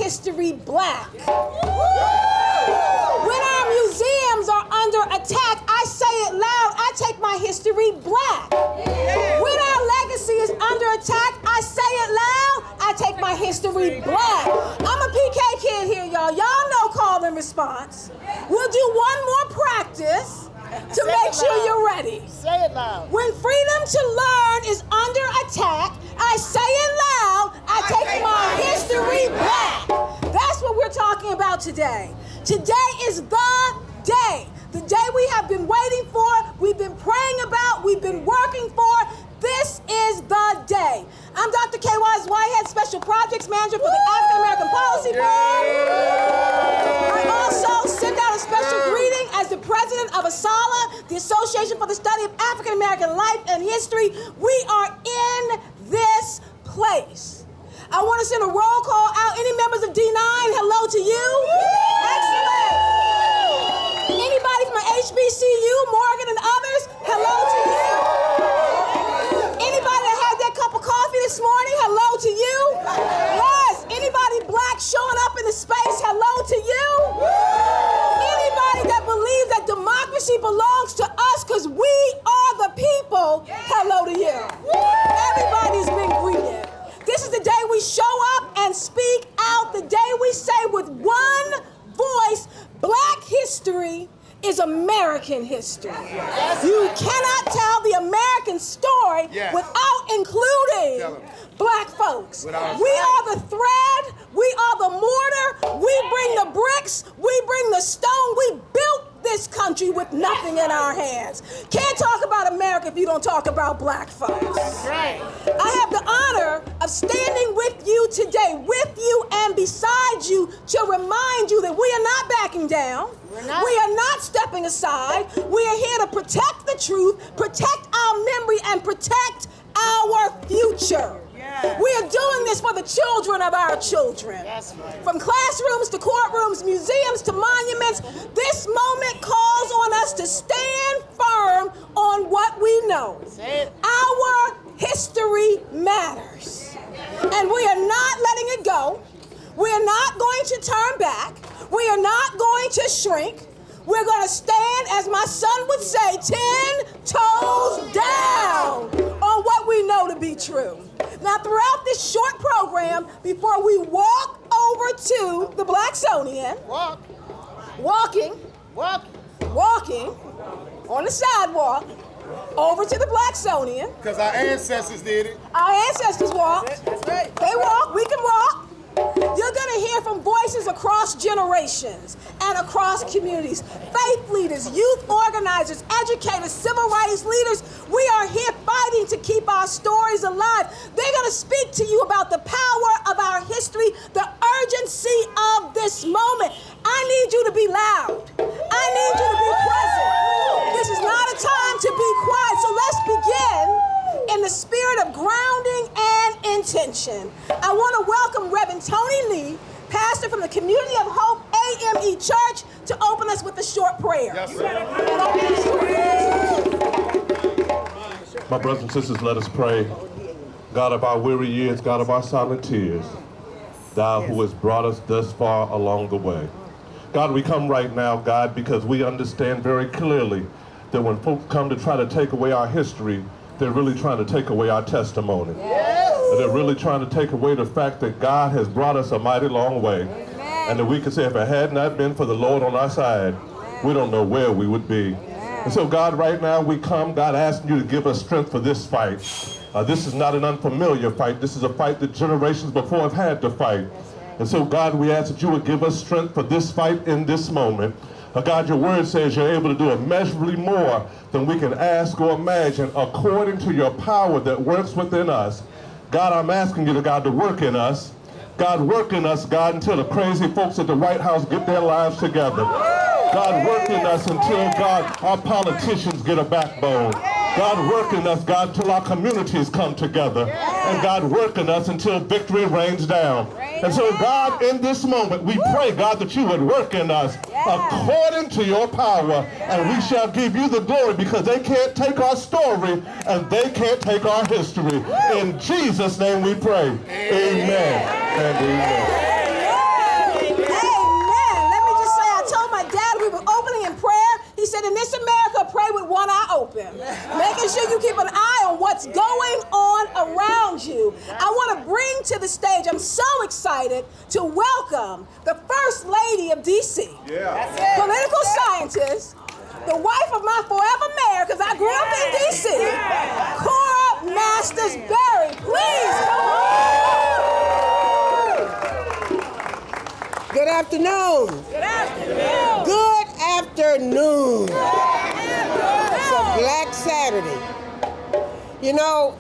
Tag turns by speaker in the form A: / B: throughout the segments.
A: history black. When our museums are under attack, I say it loud, I take my history black. When our legacy is under attack, I say it loud, I take my history black. I'm a PK kid here, y'all. Y'all know call and response. We'll do one more practice to make sure you're ready.
B: Say it loud.
A: When freedom to learn is under attack, I say it loud, I take my history back. That's what we're talking about today. Today is the day. The day we have been waiting for, we've been praying about, we've been working for. This is the day. I'm Dr. K.Y.'s Whitehead, Special Projects Manager for the African American Policy Board. I also send out a special greeting as the president of ASALH, the Association for the Study of African American Life and History. We are in this place. I want to send a roll call out. Any members of D9, hello to you. Excellent. Anybody from HBCU, Morgan and others, hello to you. Anybody that had that cup of coffee this morning, hello to you. Yes. Anybody black showing up in the space, hello to you. Anybody that believes that democracy belongs to us because we are the people, hello to you. Everybody's been greeted. This is the day we show up and speak out, the day we say with one voice, Black history is American history. You cannot tell the American story without including black folks. We are the thread, we are the mortar, we bring the bricks, we bring the stone, we built this country with nothing in our hands. Can't talk about America if you don't talk about black folks.
B: That's right.
A: I have the honor of standing with you today, with you and beside you, to remind you that we are not backing down. We are not stepping aside. We are here to protect the truth, protect our memory, and protect our future. We are doing this for the children of our children. From classrooms to courtrooms, museums to monuments, this moment calls on us to stand firm on what we know. Our history matters. And we are not letting it go. We are not going to turn back. We are not going to shrink. We're going to stand, as my son would say, 10 toes down on what we know to be true. Now, throughout this short program, before we walk over to the Blacksonian, walking on the sidewalk, over to the Blacksonian.
C: Because our ancestors did it.
A: Our ancestors walked.
B: That's right.
A: They walk, we can walk. You're going to hear from voices across generations and across communities, faith leaders, youth organizers, educators, civil rights leaders. We are here fighting to keep our stories alive. They're going to speak to you about the power of our history, the urgency of this moment. I need you to be loud. I need you to be present. This is not a time to be quiet, so let's begin in the spirit of grounding and intention. I want to welcome Reverend Tony Lee, pastor from the Community of Hope AME Church, to open us with a short prayer.
C: Yes, sir.
D: My brothers and sisters, let us pray. God of our weary years, God of our silent tears, thou who has brought us thus far along the way. God, we come right now, God, because we understand very clearly that when folks come to try to take away our history, they're really trying to take away our testimony. They're really trying to take away the fact that God has brought us a mighty long way. And that we can say if it had not been for the Lord on our side, we don't know where we would be. And so God, right now we come, God, asking you to give us strength for this fight. This is not an unfamiliar fight. This is a fight that generations before have had to fight. And so God, we ask that you would give us strength for this fight in this moment. God, your word says you're able to do immeasurably more than we can ask or imagine according to your power that works within us. God, I'm asking you, God, to work in us. God, work in us, God, until the crazy folks at the White House get their lives together. God, work in us until, God, our politicians get a backbone. God, work in us, God, until our communities come together. And God, work in us until victory rains down. And so, God, in this moment, we pray, God, that you would work in us according to your power, and we shall give you the glory because they can't take our story and they can't take our history. In Jesus' name we pray. Amen and amen.
A: them. Making sure you keep an eye on what's going on around you. I want to bring to the stage, I'm so excited to welcome the First Lady of D.C.
C: Yeah.
A: Political scientist, the wife of my forever mayor, because I grew up in D.C., Cora Masters-Berry. Please come on.
B: Good afternoon.
A: Good afternoon.
B: Good afternoon. It's a Black Saturday. You know,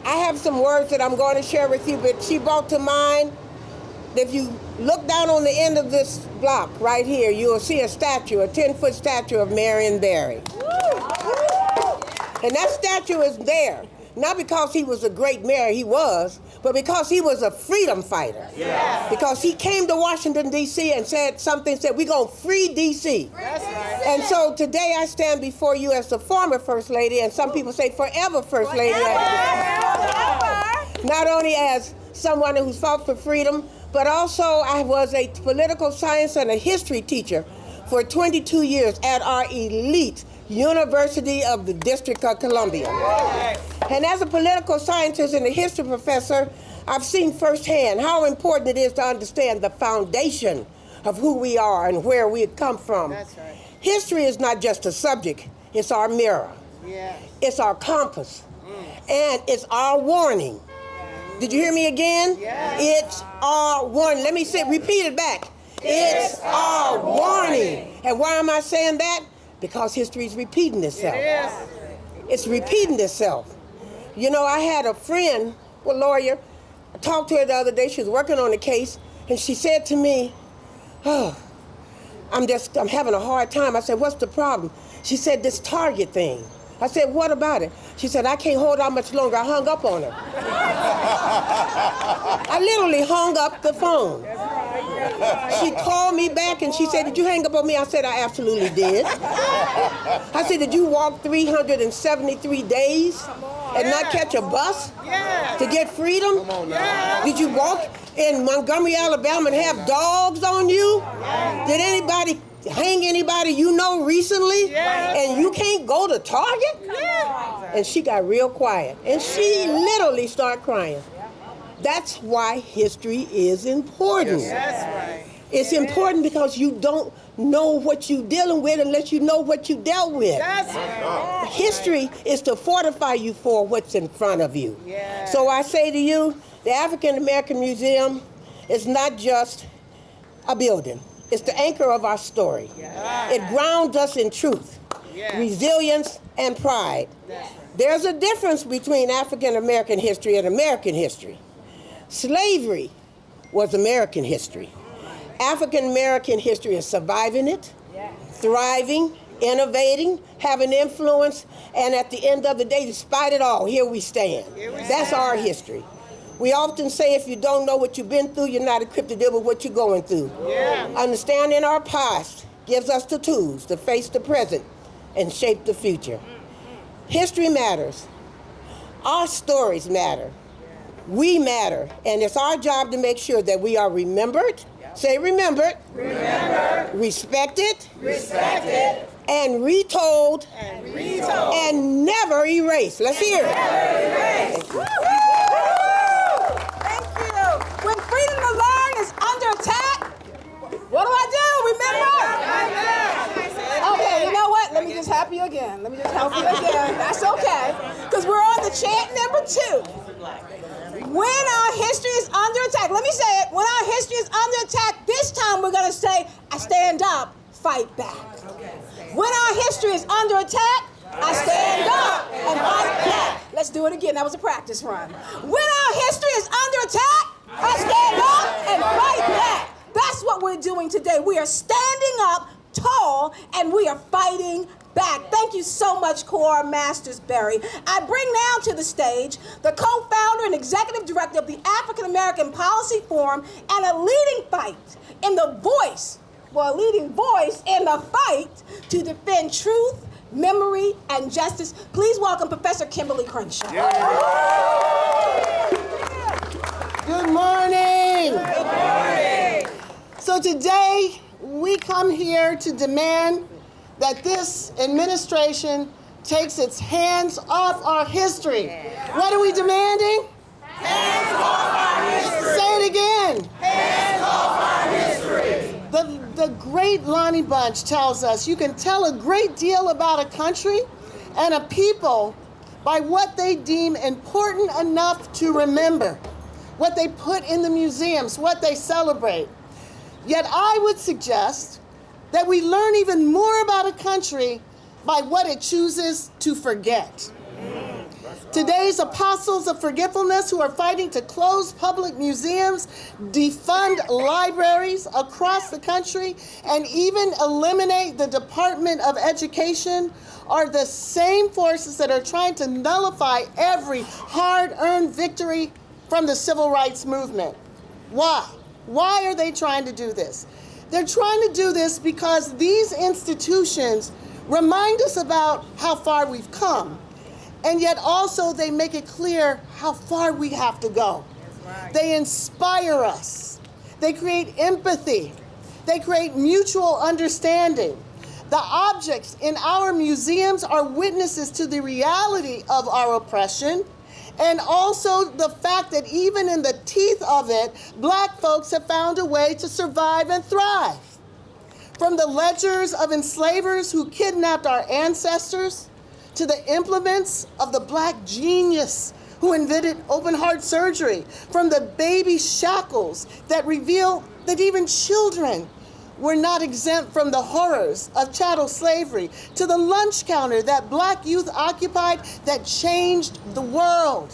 B: I have some words that I'm going to share with you, but she brought to mind that if you look down on the end of this block right here, you will see a statue, a 10-foot statue of Marion Barry. And that statue is there, not because he was a great mayor, he was, but because he was a freedom fighter. Yeah. Because he came to Washington, D.C. and said, we're going to free D.C. That's right. And so today I stand before you as the former First Lady, and some people say forever First Lady. Not only as someone who's fought for freedom, but also I was a political science and a history teacher for 22 years at our elite University of the District of Columbia. And as a political scientist and a history professor, I've seen firsthand how important it is to understand the foundation of who we are and where we come from. That's right. History is not just a subject, it's our mirror. Yes. It's our compass. And it's our warning. Did you hear me again? Yes. It's our warning. Let me repeat it back. It's our warning. And why am I saying that? Because history is repeating itself. It's repeating itself. You know, I had a friend, a lawyer, I talked to her the other day, she was working on a case, and she said to me, oh, I'm having a hard time. I said, what's the problem? She said, this Target thing. I said, what about it? She said, I can't hold out much longer. I hung up on her. I literally hung up the phone. She called me back and she said, did you hang up on me? I said, I absolutely did. I said, did you walk 373 days and not catch a bus to get freedom? Did you walk in Montgomery, Alabama and have dogs on you? Did anybody hang anybody you know recently? And you can't go to Target? And she got real quiet. And she literally started crying. That's why history is important. It's important because you don't know what you're dealing with unless you know what you dealt with. History is to fortify you for what's in front of you. So I say to you, the African American Museum is not just a building. It's the anchor of our story. It grounds us in truth, resilience, and pride. There's a difference between African American history and American history. Slavery was American history. African American history is surviving it, thriving, innovating, having influence, and at the end of the day, despite it all, here we stand. That's our history. We often say if you don't know what you've been through, you're not equipped to deal with what you're going through. Understanding our past gives us the tools to face the present and shape the future. History matters. Our stories matter. We matter, and it's our job to make sure that we are remembered. Say remembered. Remembered. Respected. Respected. And retold. And retold. And never erased. Let's hear it. Never erased.
A: Thank you. When freedom to learn is under attack, what do? Remember? Okay, you know what? Let me just help you again. That's okay. Because we're on the chant number 2. When our history is under attack, let me say it, when our history is under attack, this time we're going to say, I stand up, fight back. When our history is under attack, I stand up and fight back. Let's do it again. That was a practice run. When our history is under attack, I stand up and fight back. That's what we're doing today. We are standing up tall and we are fighting back. Thank you so much, Cora Masters-Berry. I bring now to the stage the co-founder and executive director of the African American Policy Forum and a leading voice in the fight to defend truth, memory, and justice. Please welcome Professor Kimberly Crenshaw.
B: Good morning. Good morning. So today we come here to demand that this administration
E: takes its hands off our history. What are we demanding?
F: Hands off our history.
E: Say it again.
F: Hands off our history.
E: The great Lonnie Bunch tells us you can tell a great deal about a country and a people by what they deem important enough to remember, what they put in the museums, what they celebrate. Yet I would suggest that we learn even more about a country by what it chooses to forget. Today's apostles of forgetfulness who are fighting to close public museums, defund libraries across the country, and even eliminate the Department of Education are the same forces that are trying to nullify every hard-earned victory from the civil rights movement. Why? Why are they trying to do this? They're trying to do this because these institutions remind us about how far we've come. And yet also they make it clear how far we have to go. Right. They inspire us. They create empathy. They create mutual understanding. The objects in our museums are witnesses to the reality of our oppression, and also the fact that even in the teeth of it, Black folks have found a way to survive and thrive. From the ledgers of enslavers who kidnapped our ancestors, to the implements of the Black genius who invented open heart surgery, from the baby shackles that reveal that even children were not exempt from the horrors of chattel slavery, to the lunch counter that Black youth occupied that changed the world,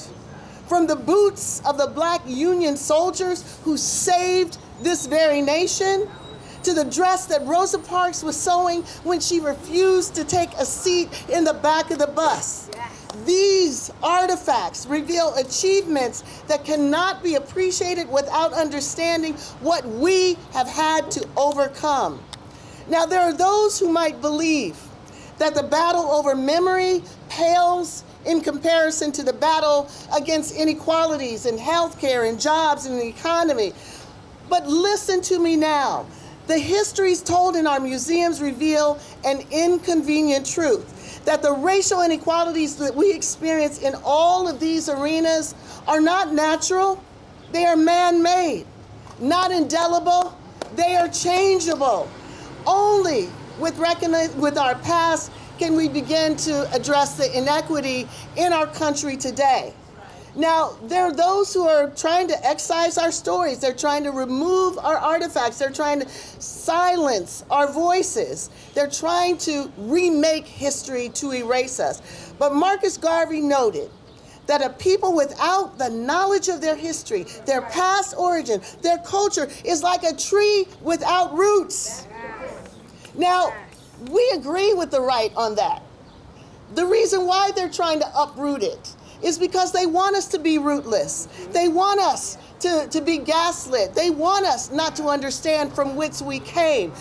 E: from the boots of the Black Union soldiers who saved this very nation, to the dress that Rosa Parks was sewing when she refused to take a seat in the back of the bus. These artifacts reveal achievements that cannot be appreciated without understanding what we have had to overcome. Now, there are those who might believe that the battle over memory pales in comparison to the battle against inequalities in healthcare and jobs and the economy. But listen to me now. The histories told in our museums reveal an inconvenient truth, that the racial inequalities that we experience in all of these arenas are not natural, they are man-made, not indelible, they are changeable. Only with our past can we begin to address the inequity in our country today. Now, there are those who are trying to excise our stories. They're trying to remove our artifacts. They're trying to silence our voices. They're trying to remake history to erase us. But Marcus Garvey noted that a people without the knowledge of their history, their past origin, their culture, is like a tree without roots. Now, we agree with the right on that. The reason why they're trying to uproot it is because they want us to be rootless. They want us to be gaslit. They want us not to understand from whence we came.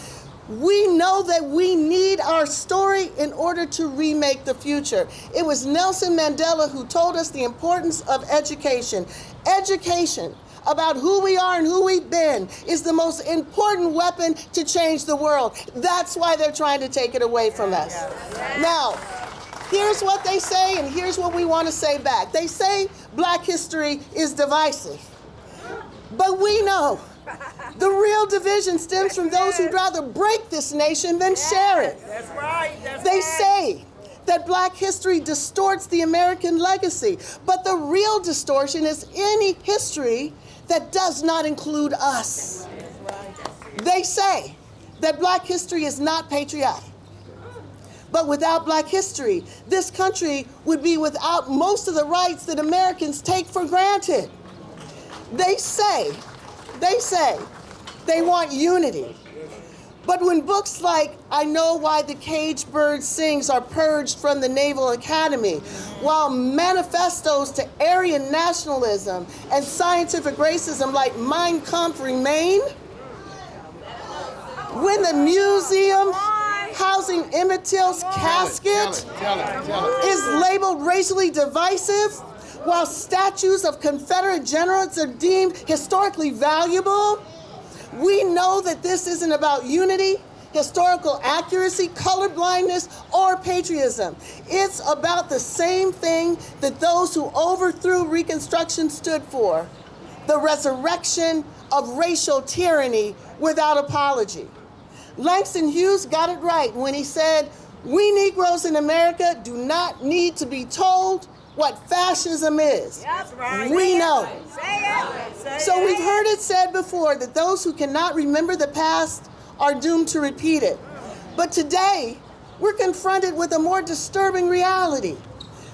E: We know that we need our story in order to remake the future. It was Nelson Mandela who told us the importance of education. Education about who we are and who we've been is the most important weapon to change the world. That's why they're trying to take it away from us. Now, here's what they say, and here's what we want to say back. They say Black history is divisive. But we know the real division stems from those who'd rather break this nation than share it.
F: That's right.
E: They say that Black history distorts the American legacy, but the real distortion is any history that does not include us. They say that Black history is not patriotic. But without Black history, this country would be without most of the rights that Americans take for granted. They say they want unity. But when books like I Know Why the Caged Bird Sings are purged from the Naval Academy, while manifestos to Aryan nationalism and scientific racism like Mein Kampf remain, when the museum housing Emmett Till's casket is labeled racially divisive, while statues of Confederate generals are deemed historically valuable, we know that this isn't about unity, historical accuracy, colorblindness, or patriotism. It's about the same thing that those who overthrew Reconstruction stood for: the resurrection of racial tyranny without apology. Langston Hughes got it right when he said, "We Negroes in America do not need to be told what fascism is.
F: That's right.
E: We know."
F: Say it.
E: So we've heard it said before that those who cannot remember the past are doomed to repeat it. But today, we're confronted with a more disturbing reality.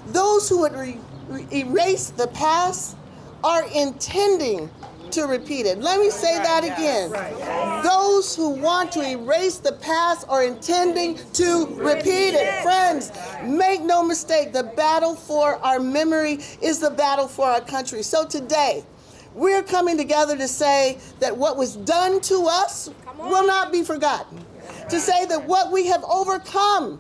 E: Those who would erase the past are intending to repeat it. Let me say that again. Those who want to erase the past are intending to repeat it. Friends, make no mistake, the battle for our memory is the battle for our country. So today, we're coming together to say that what was done to us will not be forgotten. To say that what we have overcome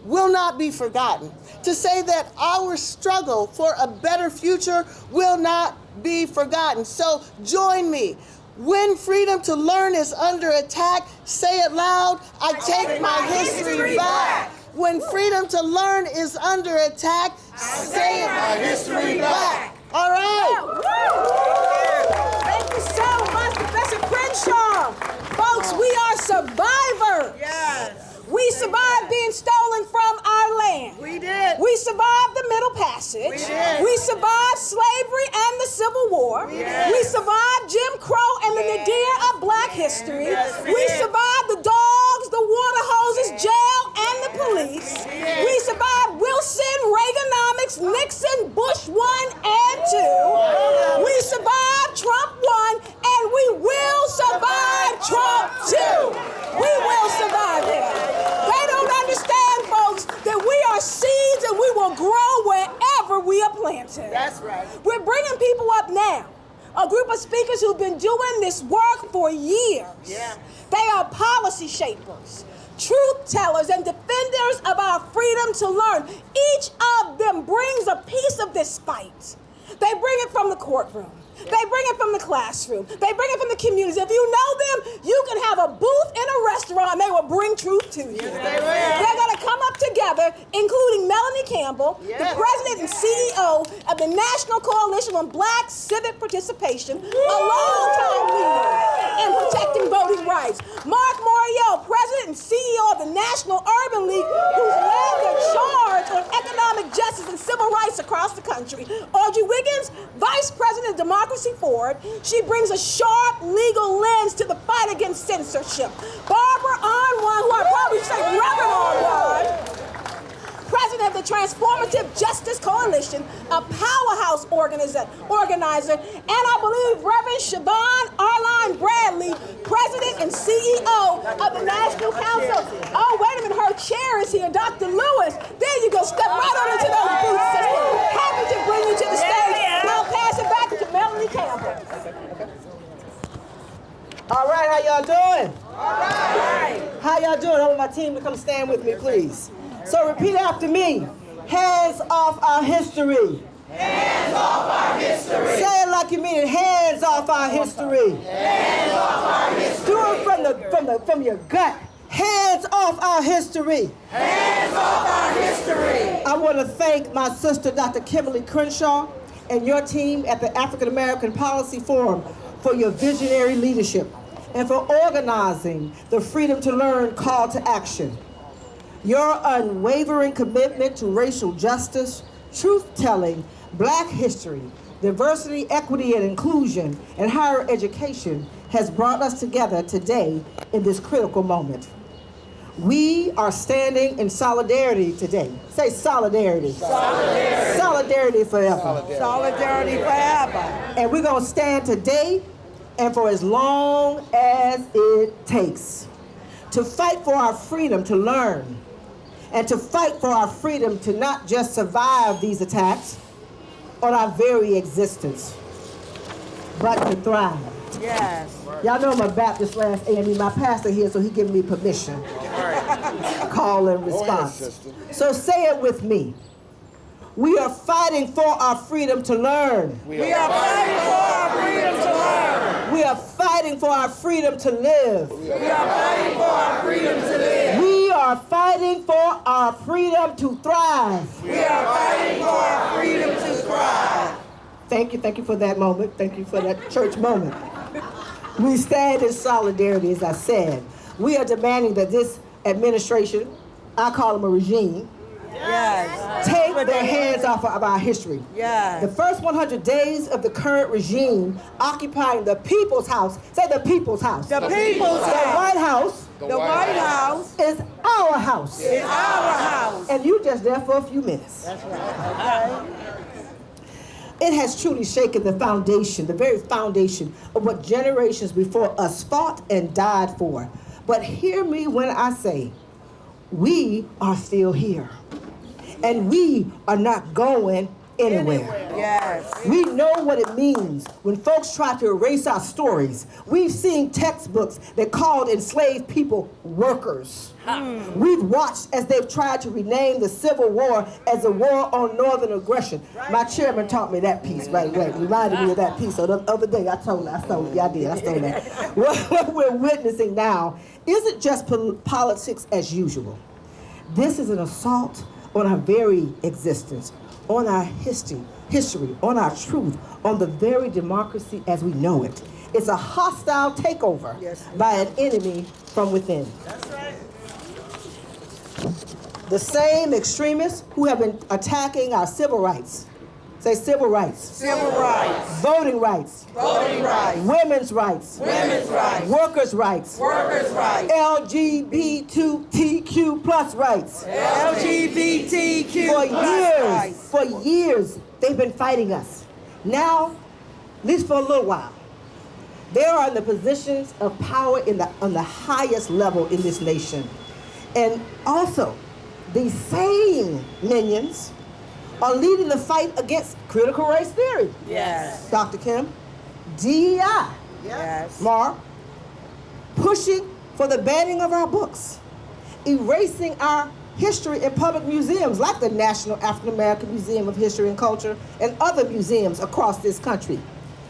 E: will not be forgotten. To say that our struggle for a better future will not be forgotten. So join me. When freedom to learn is under attack, say it loud: I take my history back. When freedom to learn is under attack, say it: my history back. All right.
A: Thank you so much, Professor Crenshaw. Folks, we are survivors.
F: Yes.
A: We survived being stolen from our land.
F: We did.
A: We survived the Middle Passage.
F: We did.
A: We survived slavery and the Civil War.
F: did.
A: We survived Jim Crow and the nadir of Black history.
F: Yes, we
A: We
F: did.
A: survived the dogs, the water hoses, jail, and the police.
F: did.
A: We survived Wilson, Reaganomics, Nixon, Bush 1 and 2. We survived Trump 1, and we will survive Trump 2. We will survive it. They don't understand, folks, that we are seeds and we will grow wherever we are planted.
F: That's right.
A: We're bringing people up now. A group of speakers who've been doing this work for years.
F: Yeah.
A: They are policy shapers, truth tellers, and defenders of our freedom to learn. Each of them brings a piece of this fight. They bring it from the courtroom. They bring it from the classroom. They bring it from the communities. If you know them, you can have a booth in a restaurant and they will bring truth to you. They're going to come up together, including Melanie Campbell, the president and CEO of the National Coalition on Black Civic Participation, a longtime leader in protecting voting rights. Mark Morial, president and CEO of the National Urban League, who's led the charge on economic justice and civil rights across the country. Audrey Wiggins, vice president of Democracy Forward. She brings a sharp legal lens to the fight against censorship. Barbara Arnwine, who I probably say Reverend Arnwine, president of the Transformative Justice Coalition, a powerhouse organizer, and I believe Reverend Siobhan Arline Bradley, president and CEO of the National Council. Oh, wait a minute, her chair is here, Dr. Lewis. There you go, step right on into those booths, sister. Happy to bring you to the stage. I'll pass it back to Melanie Campbell.
G: All right, how y'all doing?
F: All right.
G: How y'all doing? I want my team to come stand with me, please. So repeat after me. Hands off our history.
F: Hands off our history.
G: Say it like you mean it. Hands off our history.
F: Hands off our history.
G: Do it from your gut. Hands off our history.
F: Hands off our history.
G: I want to thank my sister, Dr. Kimberly Crenshaw, and your team at the African American Policy Forum for your visionary leadership and for organizing the Freedom to Learn call to action. Your unwavering commitment to racial justice, truth-telling, Black history, diversity, equity, and inclusion, and higher education has brought us together today in this critical moment. We are standing in solidarity today. Say solidarity. Solidarity. Solidarity forever.
F: Solidarity forever.
G: And we're going to stand today and for as long as it takes to fight for our freedom to learn and to fight for our freedom to not just survive these attacks on our very existence, but to thrive.
F: Yes.
G: Y'all know I'm a Baptist last A&E. My pastor here, so he gave me permission. Call and response. So say it with me. We are fighting for our freedom to learn.
F: We are fighting for our freedom to learn.
G: We are fighting for our freedom to live.
F: We are fighting for our freedom to
G: our freedom to thrive.
F: We are fighting for our freedom to thrive.
G: Thank you for that moment. Thank you for that church moment. We stand in solidarity, as I said. We are demanding that this administration, I call them a regime,
F: Yes.
G: take their hands off of our history.
F: Yes.
G: The first 100 days of the current regime occupying the people's house, say the people's house.
F: The people's
G: The
F: house.
G: White House
F: The White House
G: is our house.
F: is our house.
G: And you just there for a few minutes.
F: That's right.
G: It has truly shaken the foundation, the very foundation of what generations before us fought and died for. But hear me when I say, we are still here. And we are not going anywhere.
F: Yes.
G: We know what it means when folks try to erase our stories. We've seen textbooks that called enslaved people workers. We've watched as they've tried to rename the Civil War as a war on Northern aggression. My chairman taught me that piece, right? Reminded me of that piece. So the other day I stole it. Yeah, I did. I stole that. What we're witnessing now isn't just politics as usual. This is an assault on our very existence, on our history, on our truth, on the very democracy as we know it. It's a hostile takeover by an enemy from within. That's right. The same extremists who have been attacking our civil rights. Say civil rights.
F: Civil rights.
G: Voting rights.
F: Voting rights.
G: Women's rights.
F: Women's rights.
G: Workers' rights.
F: Workers' rights.
G: LGBTQ plus rights.
F: LGBTQ
G: For years, they've been fighting us. Now, at least for a little while, they are in the positions of power on the highest level in this nation. And also, these same minions are leading the fight against critical race theory.
F: Yes.
G: Dr. Kim, DEI,
F: Yes.
G: Mark, pushing for the banning of our books, erasing our history in public museums like the National African American Museum of History and Culture and other museums across this country.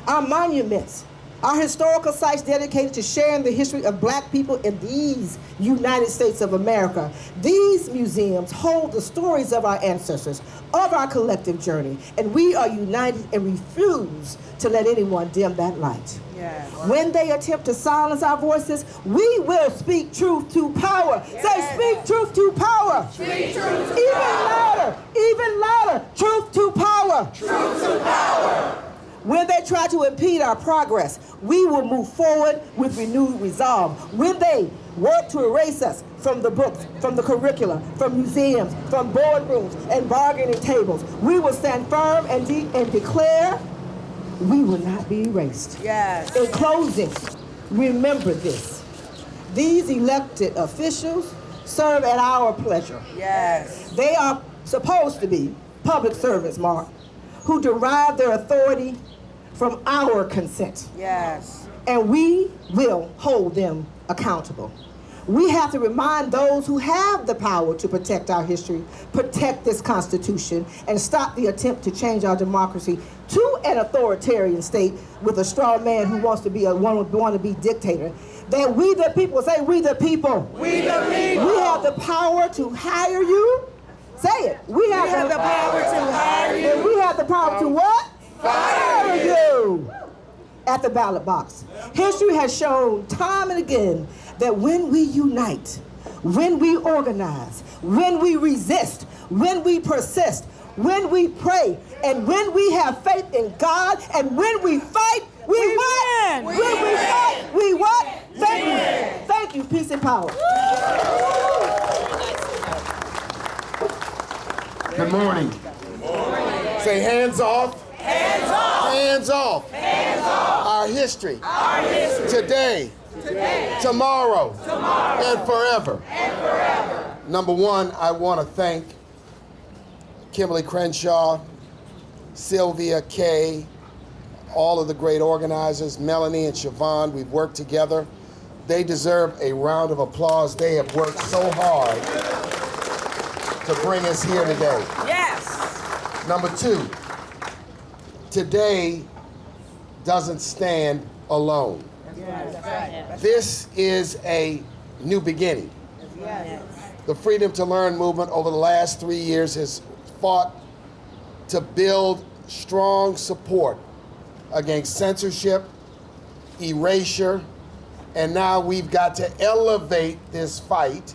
G: Our monuments, our historical sites dedicated to sharing the history of Black people in these United States of America. These museums hold the stories of our ancestors, of our collective journey, and we are united and refuse to let anyone dim that light.
F: Yes.
G: When they attempt to silence our voices, we will speak truth to power. Say, speak truth to power.
F: Speak truth to
G: Even louder, truth to power.
F: Truth to power.
G: When they try to impede our progress, we will move forward with renewed resolve. When they work to erase us from the books, from the curricula, from museums, from boardrooms and bargaining tables, we will stand firm and declare we will not be erased.
F: Yes.
G: In closing, remember this. These elected officials serve at our pleasure.
F: Yes.
G: They are supposed to be public servants, Mark, who derive their authority from our consent.
F: Yes.
G: And we will hold them accountable. We have to remind those who have the power to protect our history, protect this Constitution, and stop the attempt to change our democracy to an authoritarian state with a strong man who wants to be a wannabe dictator. That we the people, say we the people.
F: We the people.
G: We have the power to hire you. Say it. We have
F: the power to hire you.
G: And we have the power to what?
F: Fire
G: you. At the ballot box. History has shown time and again that when we unite, when we organize, when we resist, when we persist, when we pray, and when we have faith in God, and when we fight, we what?
F: win.
G: When we fight, we what? Thank you. Thank you. Peace and power.
C: Good morning. Say hands off.
F: Hands off.
C: Hands off.
F: Hands off.
C: Our history.
F: Our history.
C: Today.
F: Today.
C: Tomorrow.
F: Tomorrow.
C: And forever.
F: And forever.
C: Number one, I want to thank Kimberly Crenshaw, Sylvia, Kay, all of the great organizers, Melanie and Siobhan. We've worked together. They deserve a round of applause. They have worked so hard to bring us here today.
F: Yes.
C: Number two, today doesn't stand alone.
F: Yes.
C: This is a new beginning. The Freedom to Learn movement over the last 3 years has fought to build strong support against censorship, erasure, and now we've got to elevate this fight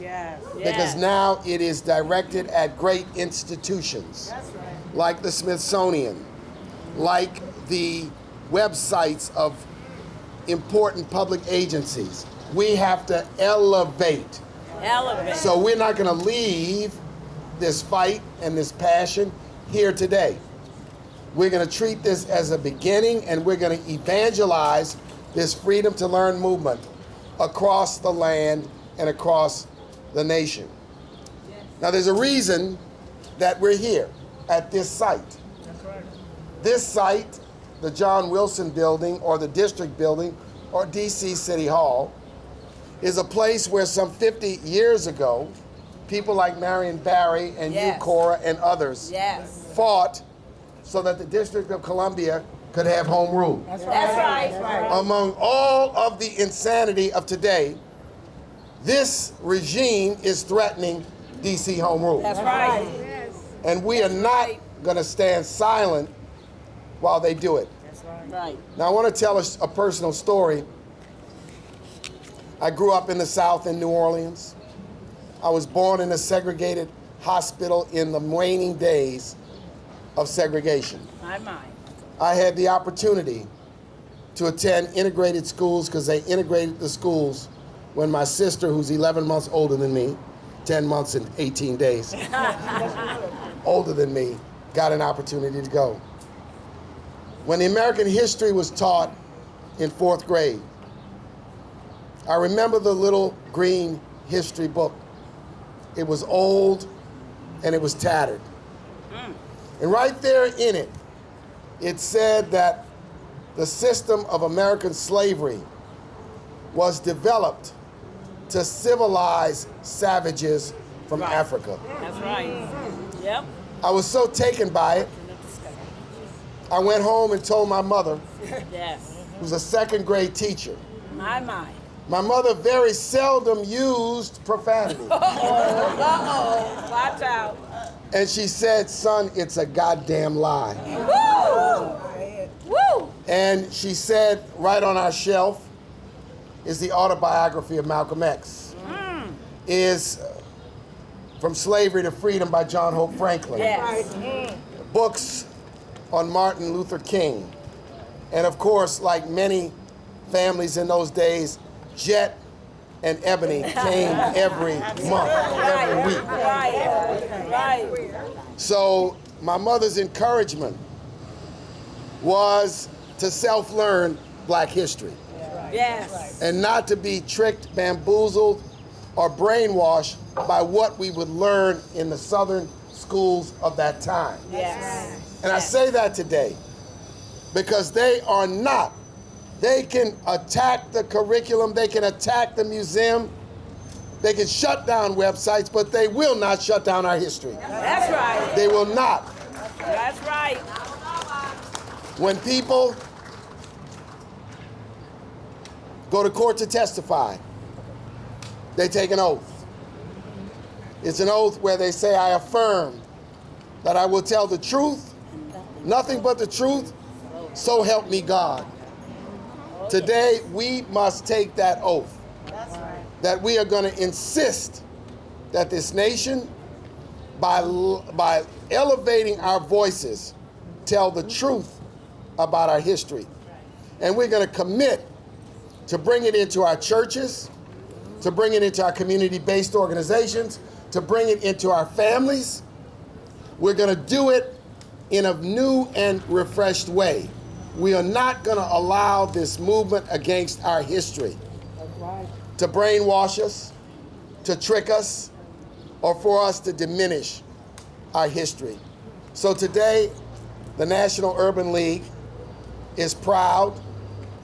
C: because now it is directed at great institutions like the Smithsonian, like the websites of important public agencies. We have to elevate. So we're not going to leave this fight and this passion here today. We're going to treat this as a beginning, and we're going to evangelize this Freedom to Learn movement across the land and across the nation. Now, there's a reason that we're here at this site. This site, the John Wilson Building or the District Building or DC City Hall, is a place where some 50 years ago, people like Marion Barry and you, Cora, and others fought so that the District of Columbia could have home rule.
F: That's right.
C: Among all of the insanity of today, this regime is threatening DC home rule.
F: That's right.
C: And we are not going to stand silent while they do it.
F: That's right.
C: Now, I want to tell a personal story. I grew up in the South in New Orleans. I was born in a segregated hospital in the waning days of segregation.
F: My.
C: I had the opportunity to attend integrated schools because they integrated the schools when my sister, who's 11 months older than me, 10 months and 18 days older than me, got an opportunity to go. When the American history was taught in 4th grade, I remember the little green history book. It was old and it was tattered. And right there in it, it said that the system of American slavery was developed to civilize savages from Africa.
F: That's right. Yep.
C: I was so taken by it, I went home and told my mother,
F: Yes.
C: who's a 2nd grade teacher.
F: My.
C: My mother very seldom used profanity.
F: Uh-oh. Watch out.
C: And she said, son, it's a goddamn lie.
F: Woo! Woo!
C: And she said, right on our shelf is the autobiography of Malcolm X. Is From Slavery to Freedom by John Hope Franklin.
F: Yes.
C: Books on Martin Luther King. And of course, like many families in those days, Jet and Ebony came every month, every week.
F: Right.
C: So my mother's encouragement was to self-learn Black history
F: Yes.
C: and not to be tricked, bamboozled, or brainwashed by what we would learn in the Southern schools of that time.
F: Yes.
C: And I say that today because they are not. They can attack the curriculum, they can attack the museum, they can shut down websites, but they will not shut down our history.
F: That's right.
C: They will not.
F: That's right.
C: When people go to court to testify, they take an oath. It's an oath where they say, I affirm that I will tell the truth, nothing but the truth, so help me God. Today, we must take that oath. That we are going to insist that this nation, by elevating our voices, tell the truth about our history. And we're going to commit to bring it into our churches, to bring it into our community-based organizations, to bring it into our families. We're going to do it in a new and refreshed way. We are not going to allow this movement against our history to brainwash us, to trick us, or for us to diminish our history. So today, the National Urban League is proud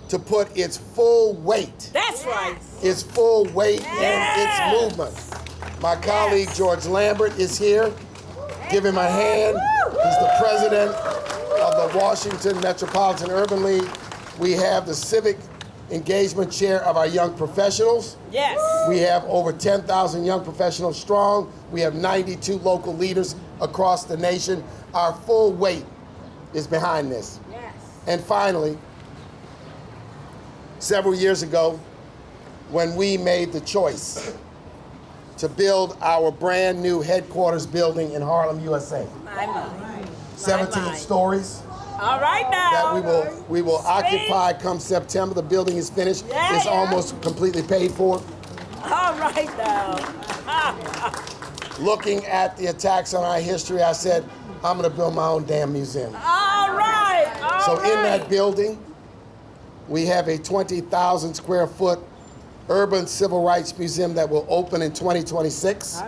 C: to put its full weight,
F: That's right.
C: its full weight in its movement. My colleague George Lambert is here. Give him a hand. He's the president of the Washington Metropolitan Urban League. We have the Civic engagement chair of our young professionals.
F: Yes.
C: We have over 10,000 young professionals strong. We have 92 local leaders across the nation. Our full weight is behind this.
F: Yes.
C: And finally, several years ago, when we made the choice to build our brand new headquarters building in Harlem, USA.
F: My mind.
C: 17 stories
F: All right now.
C: that we will occupy come September. The building is finished.
F: Yeah,
C: It's
F: yeah.
C: almost completely paid for.
F: All right now.
C: Looking at the attacks on our history, I said, I'm gonna build my own damn museum.
F: All right. All
C: So
F: right.
C: in that building, we have a 20,000 square foot urban civil rights museum that will open in 2026.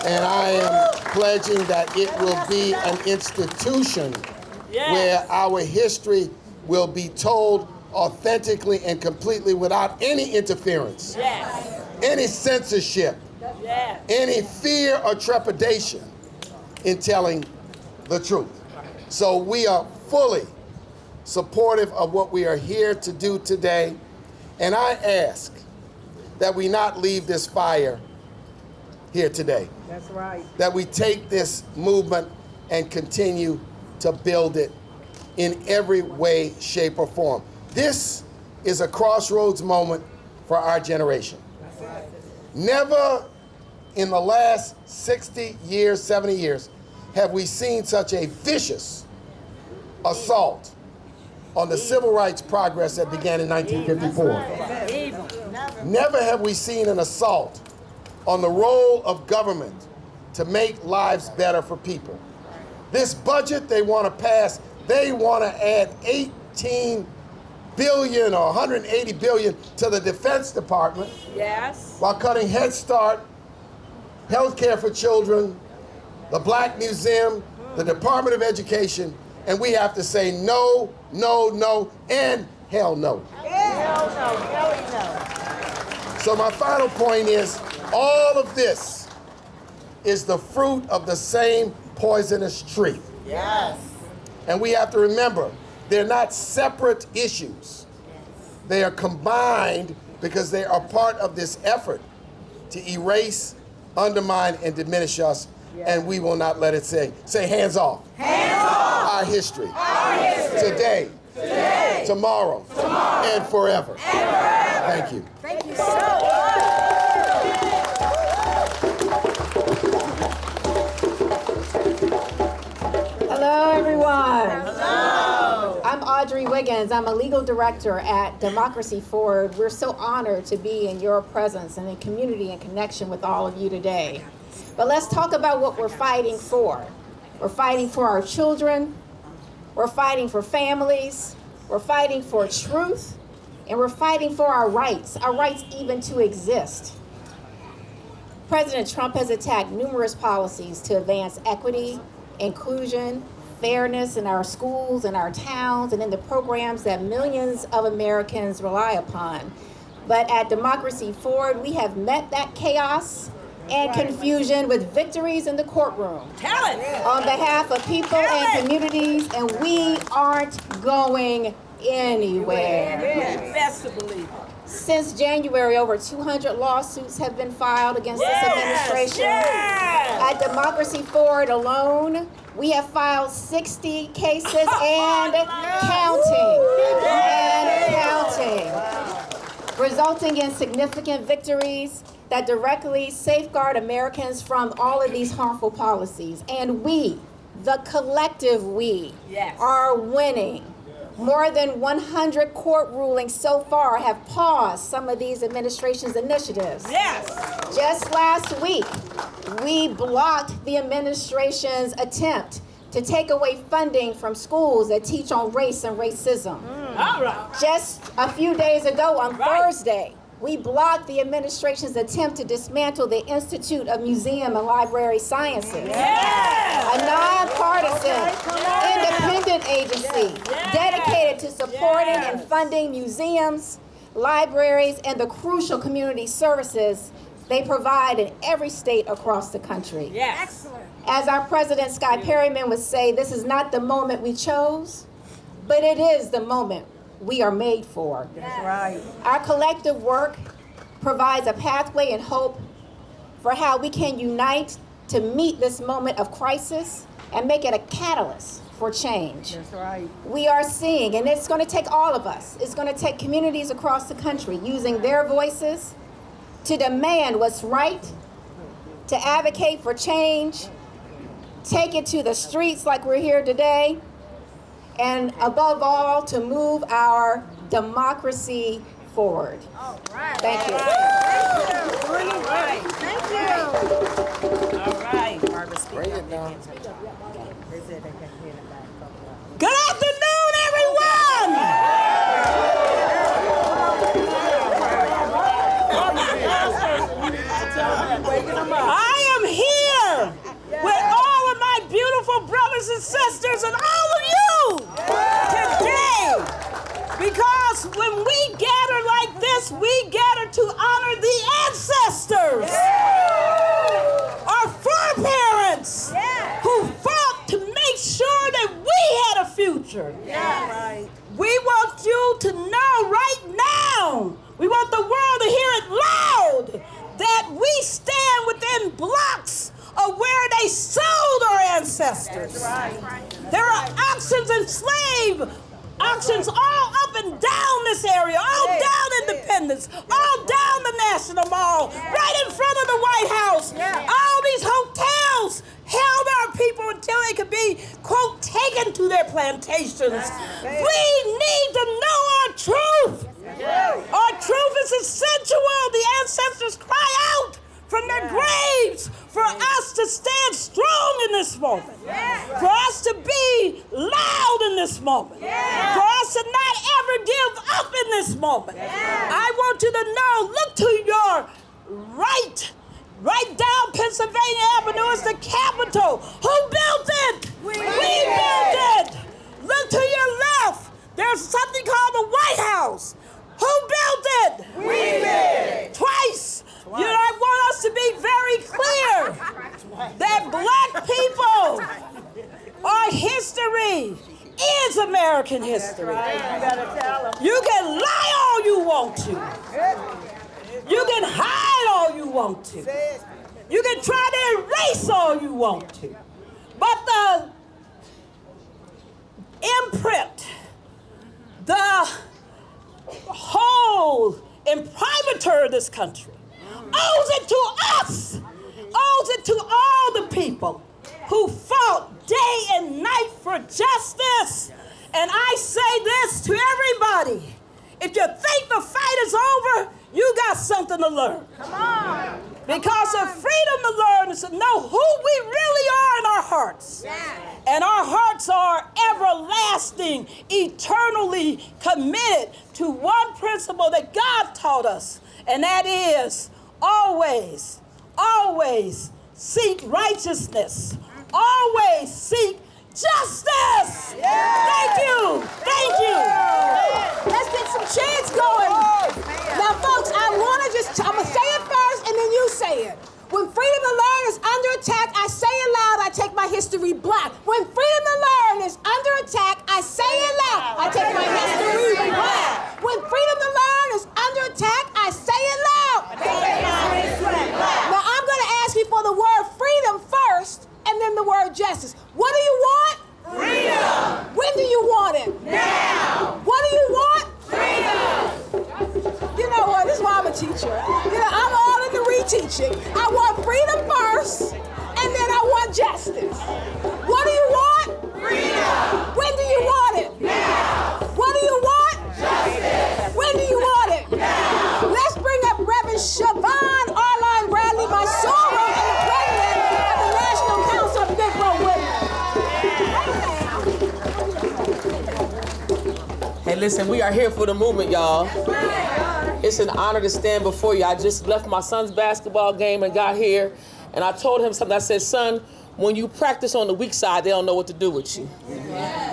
C: And I am pledging that it will be an institution
F: Yes.
C: where our history will be told authentically and completely without any interference,
F: Yes.
C: any censorship,
F: Yes.
C: any fear or trepidation in telling the truth. So we are fully supportive of what we are here to do today. And I ask that we not leave this fire here today.
G: That's right.
C: That we take this movement and continue to build it in every way, shape, or form. This is a crossroads moment for our generation. Never in the last 60 years, 70 years, have we seen such a vicious assault on the civil rights progress that began in 1954.
F: Evil.
C: Never have we seen an assault on the role of government to make lives better for people. This budget they want to pass, they want to add 18 billion or 180 billion to the Defense Department
F: Yes.
C: while cutting Head Start, health care for children, the Black Museum, the Department of Education, and we have to say no, no, no, and hell no.
F: Hell no. Hell no.
C: So my final point is, all of this is the fruit of the same poisonous tree.
F: Yes.
C: And we have to remember, they're not separate issues. They are combined because they are part of this effort to erase, undermine, and diminish us, and we will not let it say hands off. Hands off! Our history. Our history. Today. Today. Tomorrow. Tomorrow. And forever. And forever. Thank you.
A: Thank you so much.
H: Hello, everyone. Hello. I'm Audrey Wiggins. I'm a legal director at Democracy Forward. We're so honored to be in your presence and in community and connection with all of you today. But let's talk about what we're fighting for. We're fighting for our children. We're fighting for families. We're fighting for truth. And we're fighting for our rights even to exist. President Trump has attacked numerous policies to advance equity, inclusion, fairness in our schools, in our towns, and in the programs that millions of Americans rely upon. But at Democracy Forward, we have met that chaos and confusion with victories in the courtroom.
F: Tell it.
H: On behalf of people and communities, and we aren't going anywhere.
F: Best to believe it.
H: Since January, over 200 lawsuits have been filed against this administration.
F: Yes.
H: At Democracy Forward alone, we have filed 60 cases and counting. Resulting in significant victories that directly safeguard Americans from all of these harmful policies. And we, the collective we,
F: Yes.
H: are winning. More than 100 court rulings so far have paused some of these administration's initiatives.
F: Yes.
H: Just last week, we blocked the administration's attempt to take away funding from schools that teach on race and racism.
F: All right.
H: Just a few days ago on
F: Right.
H: Thursday, we blocked the administration's attempt to dismantle the Institute of Museum and Library Sciences.
F: Yes.
H: A nonpartisan, independent agency dedicated to supporting and funding museums, libraries, and the crucial community services they provide in every state across the country.
F: Yes.
A: Excellent.
H: As our president, Sky Perryman, would say, this is not the moment we chose, but it is the moment we are made for.
F: That's right.
H: Our collective work provides a pathway and hope for how we can unite to meet this moment of crisis and make it a catalyst for change.
F: That's right.
H: We are seeing, and it's going to take all of us, it's going to take communities across the country using their voices to demand what's right, to advocate for change, take it to the streets like we're here today, and above all, to move our democracy forward.
F: All right.
H: Thank you.
F: All right. Thank you. All right.
C: Bring it down.
A: Good afternoon, everyone! I am here with all of my beautiful brothers and sisters and all of you today because when we gather like this, we gather to honor the ancestors, our foreparents who fought to make sure that we had a future.
F: Right.
A: We want you to know right now, we want the world to hear it loud, that we stand within blocks of where they sold our ancestors. There are auctions and slave auctions all up and down this area, all down Independence, all down the National Mall, right in front of the White House. All these hotels held our people until they could be, quote, taken to their plantations. We need to know our truth. Our truth is essential. The ancestors cry out from their graves for us to stand strong in this moment, for us to be loud in this moment, for us to not ever give up in this moment. I want you to know, look to your right. Right down Pennsylvania Avenue is the Capitol. Who built it? We built it. Look to your left. There's something called the White House. Who built it? We did. Twice. You know, I want us to be very clear that black people, our history is American history.
F: You gotta tell them.
A: You can lie all you want to. You can hide all you want to. You can try to erase all you want to. But the imprint, the whole imprimatur of this country owes it to us, owes it to all the people who fought day and night for justice. And I say this to everybody. If you think the fight is over, you got something to learn.
F: Come on.
A: Because the freedom to learn is to know who we really are in our hearts. And our hearts are everlasting, eternally committed to one principle that God taught us. And that is always, always seek righteousness. Always seek justice. Thank you. Thank you. Let's get some chants going. Now, folks, I'm going to say it first and then you say it. When freedom to learn is under attack, I say it loud, I take my history black. When freedom to learn is under attack, I say it loud, I take my history black. When freedom to learn is under attack, I say it loud. Now, I'm going to ask you for the word freedom first and then the word justice. What do you want? Freedom. When do you want it? Now. What do you want? Freedom. You know what? This is why I'm a teacher. You know, I'm all into reteaching. I want freedom first, and then I want justice. What do you want? Freedom. When do you want it? Now. What do you want? Justice. When do you want it? Now. Let's bring up Reverend Siobhan Arline Bradley Masoro and the president of the National Council of Negro Women.
I: Hey, listen, we are here for the movement, y'all. It's an honor to stand before you. I just left my son's basketball game and got here, and I told him something. I said, son, when you practice on the weak side, they don't know what to do with you.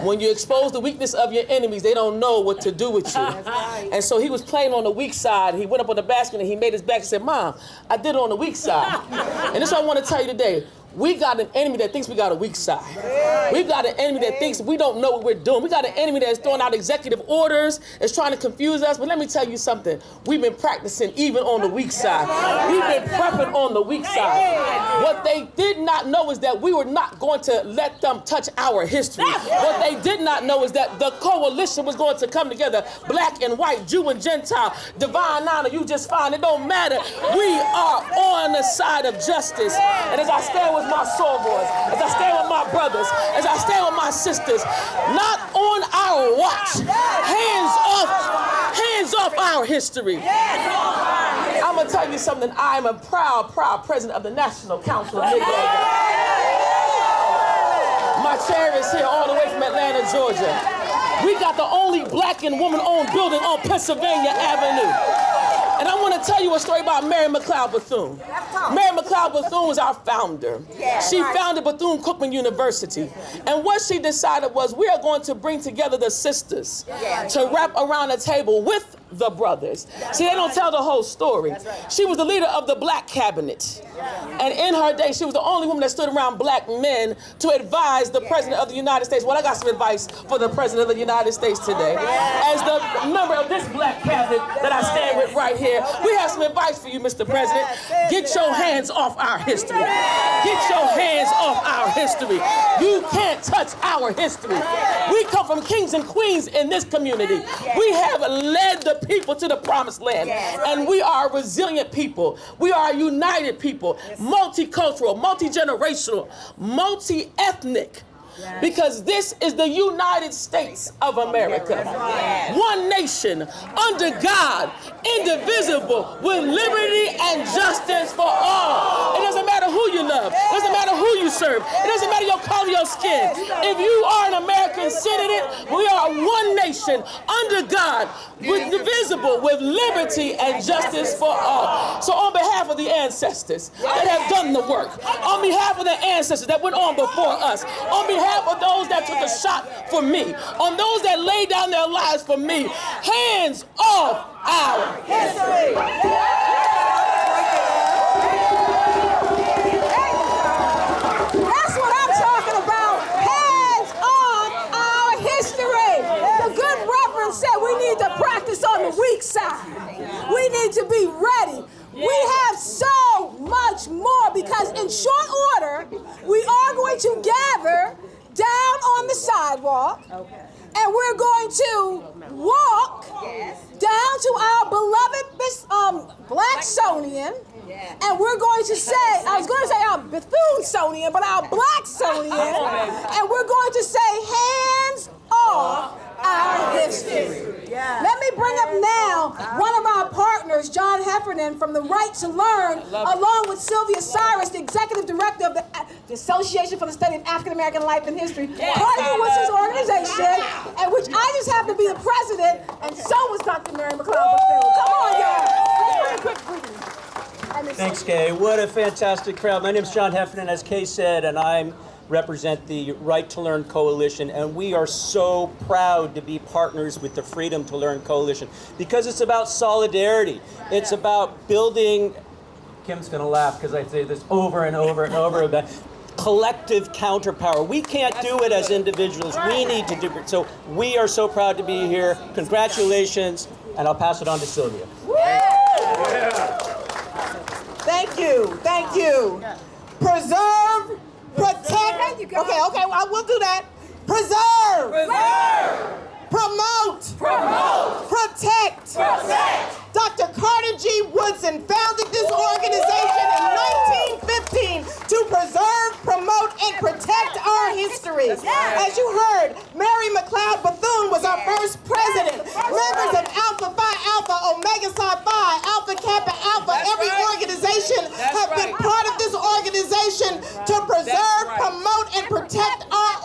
I: When you expose the weakness of your enemies, they don't know what to do with you. And so he was playing on the weak side. He went up on the basket and he made his back and said, Mom, I did it on the weak side. And this is what I want to tell you today. We got an enemy that thinks we got a weak side. We've got an enemy that thinks we don't know what we're doing. We got an enemy that's throwing out executive orders, is trying to confuse us. But let me tell you something. We've been practicing even on the weak side. We've been prepping on the weak side. What they did not know is that we were not going to let them touch our history. What they did not know is that the coalition was going to come together, black and white, Jew and Gentile, divine honor, you just fine. It don't matter. We are on the side of justice. And as I stand with my sorors, as I stand with my brothers, as I stand with my sisters, not on our watch, hands off our history. I'm gonna tell you something. I am a proud president of the National Council of Negro. My chair is here all the way from Atlanta, Georgia. We got the only black and woman-owned building on Pennsylvania Avenue. And I want to tell you a story about Mary McLeod Bethune. Mary McLeod Bethune was our founder. She founded Bethune-Cookman University. And what she decided was we are going to bring together the sisters to wrap around a table with the brothers. See, they don't tell the whole story. She was the leader of the black cabinet. And in her day, she was the only woman that stood around black men to advise the President of the United States. Well, I got some advice for the President of the United States today. As the member of this black cabinet that I stand with right here, we have some advice for you, Mr. President. Get your hands off our history. Get your hands off our history. You can't touch our history. We come from kings and queens in this community. We have led the people to the promised land. And we are a resilient people. We are a united people. Multicultural, multi-generational, multi-ethnic. Because this is the United States of America. One nation, under God, indivisible, with liberty and justice for all. It doesn't matter who you love. It doesn't matter who you serve. It doesn't matter your color, your skin. If you are an American citizen, we are one nation, under God, indivisible, with liberty and justice for all. So on behalf of the ancestors that have done the work, on behalf of the ancestors that went on before us, on behalf of those that took a shot for me, on those that laid down their lives for me, hands off our history.
A: That's what I'm talking about. Hands off our history. The good reverend said we need to practice on the weak side. We need to be ready. We have so much more because in short order, we are going to gather down on the sidewalk, and we're going to walk down to our beloved Blacksonian, and we're going to say, I was going to say our Bethune-sonian, but our Blacksonian, and we're going to say, hands off our history. Let me bring up now one of our partners, John Heffernan from the Right to Learn, along with Sylvia Cyrus, the Executive Director of the Association for the Study of African American Life and History. Carter was his organization, and which I just happened to be the president, and so was Dr. Mary McLeod Bethune. Come on, y'all. Very quick greeting.
J: Thanks, Kay. What a fantastic crowd. My name is John Heffernan, as Kay said, and I represent the Right to Learn Coalition, and we are so proud to be partners with the Freedom to Learn Coalition because it's about solidarity. It's about building, Kim's gonna laugh because I say this over and over and over again, collective counterpower. We can't do it as individuals. We need to do it. So we are so proud to be here. Congratulations, and I'll pass it on to Sylvia.
B: Thank you. Thank you. Preserve, protect. Okay, I will do that. Preserve. Promote. Protect. Dr. Carter G. Woodson founded this organization in 1915 to preserve, promote, and protect our history. As you heard, Mary McLeod Bethune was our first president. Members of Alpha Phi Alpha, Omega Psi Phi, Alpha Kappa Alpha, every organization have been part of this organization to preserve, promote, and protect our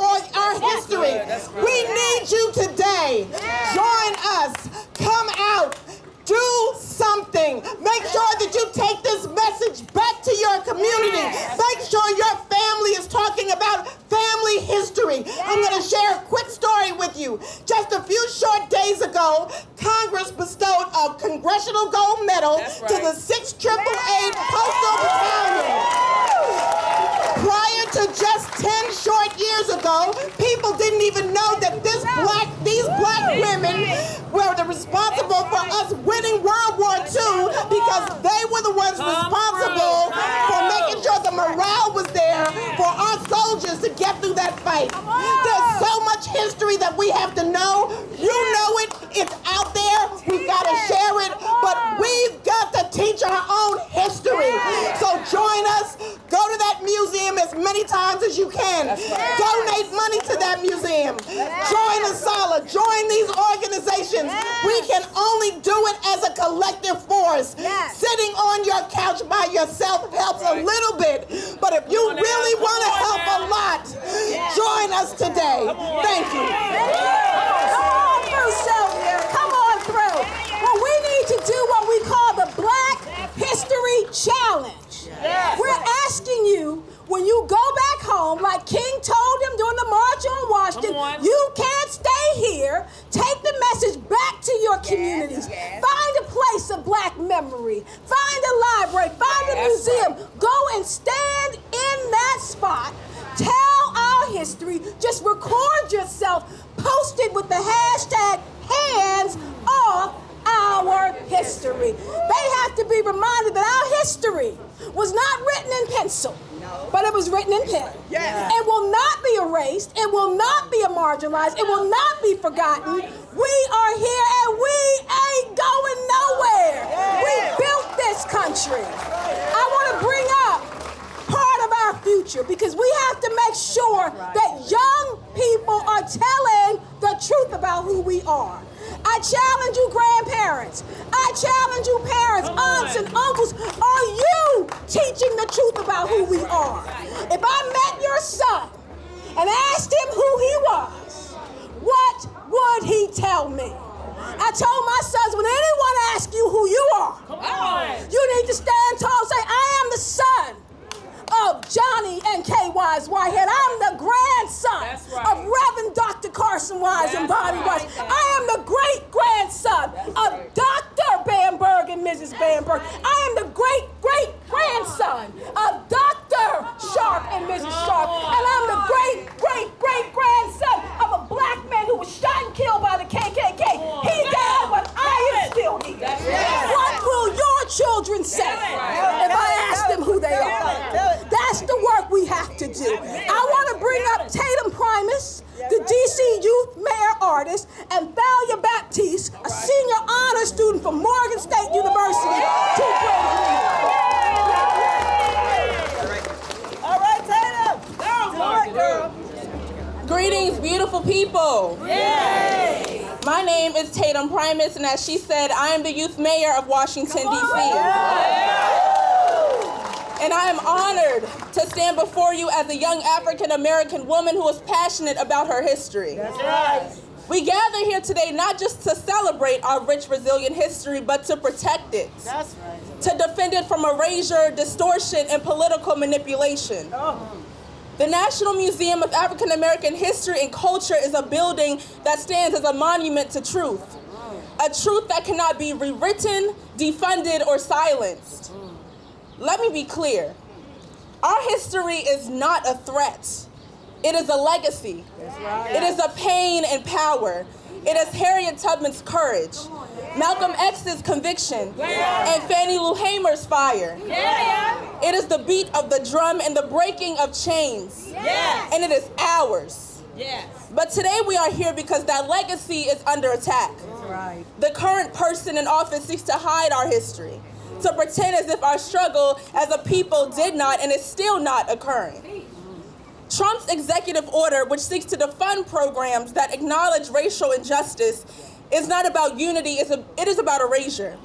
B: history. We need you today. Join us. Come out. Do something. Make sure that you take this message back to your community. Make sure your family is talking about family history. I'm going to share a quick story with you. Just a few short days ago, Congress bestowed a Congressional Gold Medal to the 6th AAA Postal Battalion. ago, people didn't even know that these black women were responsible for us winning World War II because they were the ones responsible for making sure the morale was there for our soldiers to get through that fight. There's so much history that we have to know. You know it. It's out there. We've got to share it. But we've got to teach our own history. So join us. Go to that museum as many times as you can. Donate money to that museum. Join ASALH. Join these organizations. We can only do it as a collective force. Sitting on your couch by yourself helps a little bit. But if you really want to help a lot, join us today. Thank you.
A: Come on through, Sylvia. Come on through. Well, we need to do what we call the Black History Challenge. We're asking you, when you go back home, like King told him during the March on Washington, you can't stay here. Take the message back to your communities. Find a place of black memory. Find a library. Find a museum. Go and stand in that spot. Tell our history. Just record yourself. Post it with the hashtag hands off our history. They have to be reminded that our history was not written in pencil, but it was written in pen. It will not be erased. It will not be marginalized. It will not be forgotten. We are here and we ain't going nowhere. We built this country. I want to bring up part of our future because we have to make sure that young people are telling the truth about who we are. I challenge you, grandparents. I challenge you, parents, aunts, and uncles. Are you teaching the truth about who we are? If I met your son and asked him who he was, what would he tell me? I told my sons, when anyone asks you who you are, you need to stand tall and say, I am the son of Johnny and Kay Wise Whitehead. I'm the grandson of Reverend Dr. Carson Wise and Bonnie Wise. I am the great-grandson of Dr. Bamberg and Mrs. Bamberg. I am the great-great-grandson of Dr. Sharp and Mrs. Sharp. And I'm the great-great-great-grandson of a black man who was shot and killed by the KKK. He died, but I am still here. What will your children say if I ask them who they are? That's the work we have to do. I want to bring up Tatum Primus, the DC Youth Mayor Artist, and Thalia Baptiste, a senior honor student from Morgan State University, to bring me.
F: All right, Tatum. Do it, girl.
K: Greetings, beautiful people.
F: Yay!
K: My name is Tatum Primus, and as she said, I am the youth mayor of Washington, D.C. And I am honored to stand before you as a young African-American woman who is passionate about her history.
F: That's right.
K: We gather here today not just to celebrate our rich, resilient history, but to protect it.
F: That's right.
K: To defend it from erasure, distortion, and political manipulation. The National Museum of African American History and Culture is a building that stands as a monument to truth. A truth that cannot be rewritten, defunded, or silenced. Let me be clear. Our history is not a threat. It is a legacy. It is a pain and power. It is Harriet Tubman's courage, Malcolm X's conviction, and Fannie Lou Hamer's fire. It is the beat of the drum and the breaking of chains. And it is ours. But today we are here because that legacy is under attack. The current person in office seeks to hide our history, to pretend as if our struggle as a people did not and is still not occurring. Trump's executive order, which seeks to defund programs that acknowledge racial injustice, is not about unity, it is about erasure.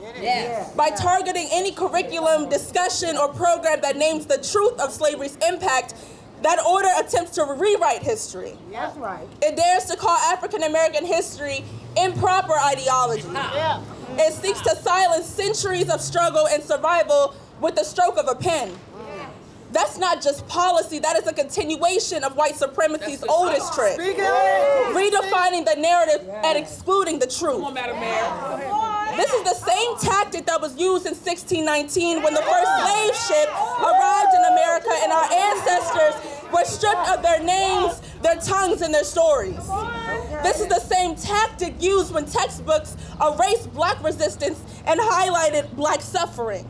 K: By targeting any curriculum, discussion, or program that names the truth of slavery's impact, that order attempts to rewrite history.
F: That's right.
K: It dares to call African American history improper ideology. It seeks to silence centuries of struggle and survival with the stroke of a pen. That's not just policy, that is a continuation of white supremacy's oldest trick. Redefining the narrative and excluding the truth. This is the same tactic that was used in 1619 when the first slave ship arrived in America and our ancestors were stripped of their names, their tongues and their stories. This is the same tactic used when textbooks erased Black resistance and highlighted Black suffering.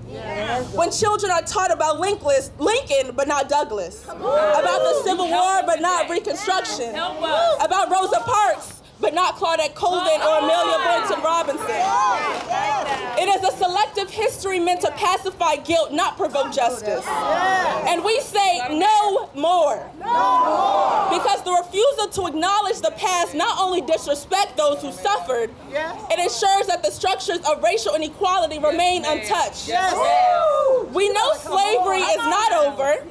K: When children are taught about Lincoln but not Douglas, about the Civil War but not Reconstruction, about Rosa Parks but not Claudette Colvin or Amelia Boynton Robinson. It is a selective history meant to pacify guilt, not provoke justice. And we say no more. Because the refusal to acknowledge the past not only disrespect those who suffered, it ensures that the structures of racial inequality remain untouched. We know slavery is not over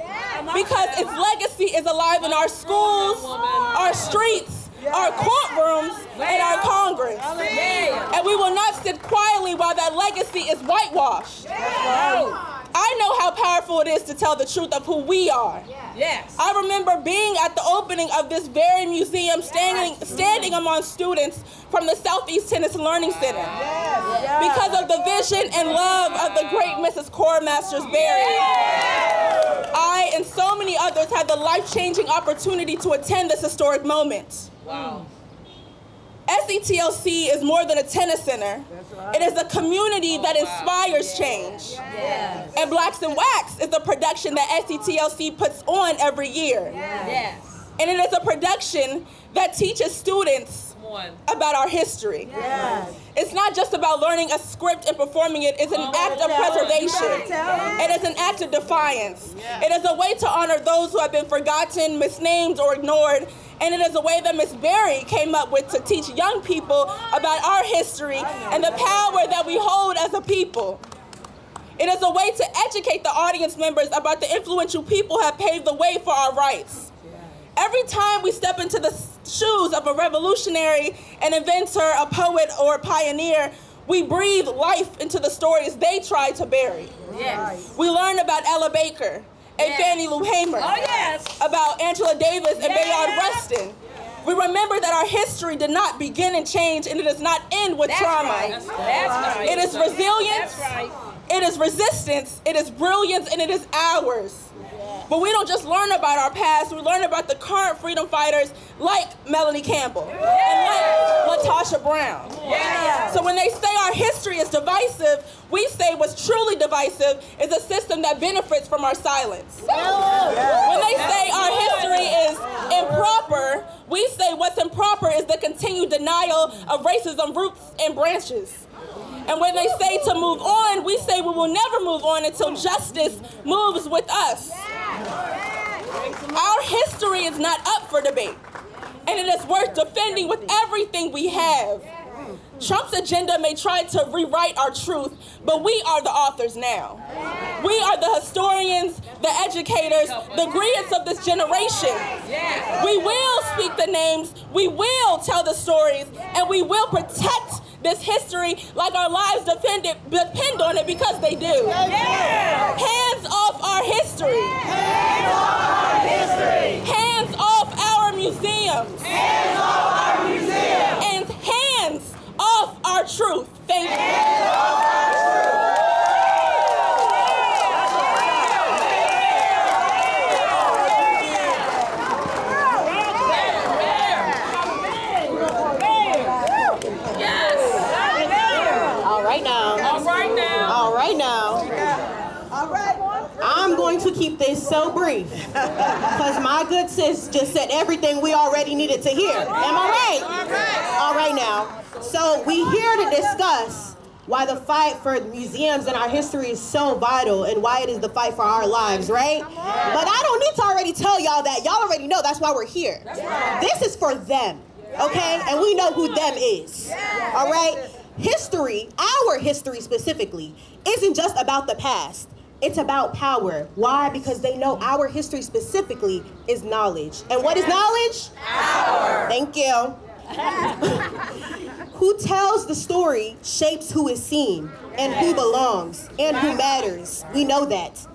K: because its legacy is alive in our schools, our streets, our courtrooms, and our Congress. And we will not sit quietly while that legacy is whitewashed. I know how powerful it is to tell the truth of who we are. Yes. I remember being at the opening of this very museum, standing among students from the Southeast Tennessee Learning Center because of the vision and love of the great Mrs. Cora Masters-Berry. I and so many others had the life-changing opportunity to attend this historic moment. Wow. SETLC is more than a tennis center. It is a community that inspires change. And Blacks in Wax is a production that SETLC puts on every year. And it is a production that teaches students about our history. It's not just about learning a script and performing it. It's an act of preservation. It is an act of defiance. It is a way to honor those who have been forgotten, misnamed, or ignored. And it is a way that Miss Berry came up with to teach young people about our history and the power that we hold as a people. It is a way to educate the audience members about the influential people who have paved the way for our rights. Every time we step into the shoes of a revolutionary, an inventor, a poet, or a pioneer, we breathe life into the stories they tried to bury. We learn about Ella Baker and Fannie Lou Hamer, about Angela Davis and Bayard Rustin. We remember that our history did not begin and change, and it does not end with trauma. It is resilience, it is resistance, it is brilliance, and it is ours. But we don't just learn about our past, we learn about the current freedom fighters like Melanie Campbell and like LaTosha Brown. So when they say our history is divisive, we say what's truly divisive is a system that benefits from our silence. When they say our history is improper, we say what's improper is the continued denial of racism roots and branches. And when they say to move on, we say we will never move on until justice moves with us. Our history is not up for debate, and it is worth defending with everything we have. Trump's agenda may try to rewrite our truth, but we are the authors now. We are the historians, the educators, the griots of this generation. We will speak the names, we will tell the stories, and we will protect this history like our lives depend on it, because they do. Hands off our history. Hands off our history. Hands off our museums. Hands off our museums. And hands off our truth. Thank you. Hands off our truth.
L: I'm going to keep this so brief because my good sis just said everything we already needed to hear. Am I right? All right now. So we here to discuss why the fight for museums and our history is so vital and why it is the fight for our lives, right? But I don't need to already tell y'all that. Y'all already know that's why we're here. This is for them, okay? And we know who them is, all right? History, our history specifically, isn't just about the past. It's about power. Why? Because they know our history specifically is knowledge. And what is knowledge? Power. Thank you. Who tells the story shapes who is seen and who belongs and who matters. We know that.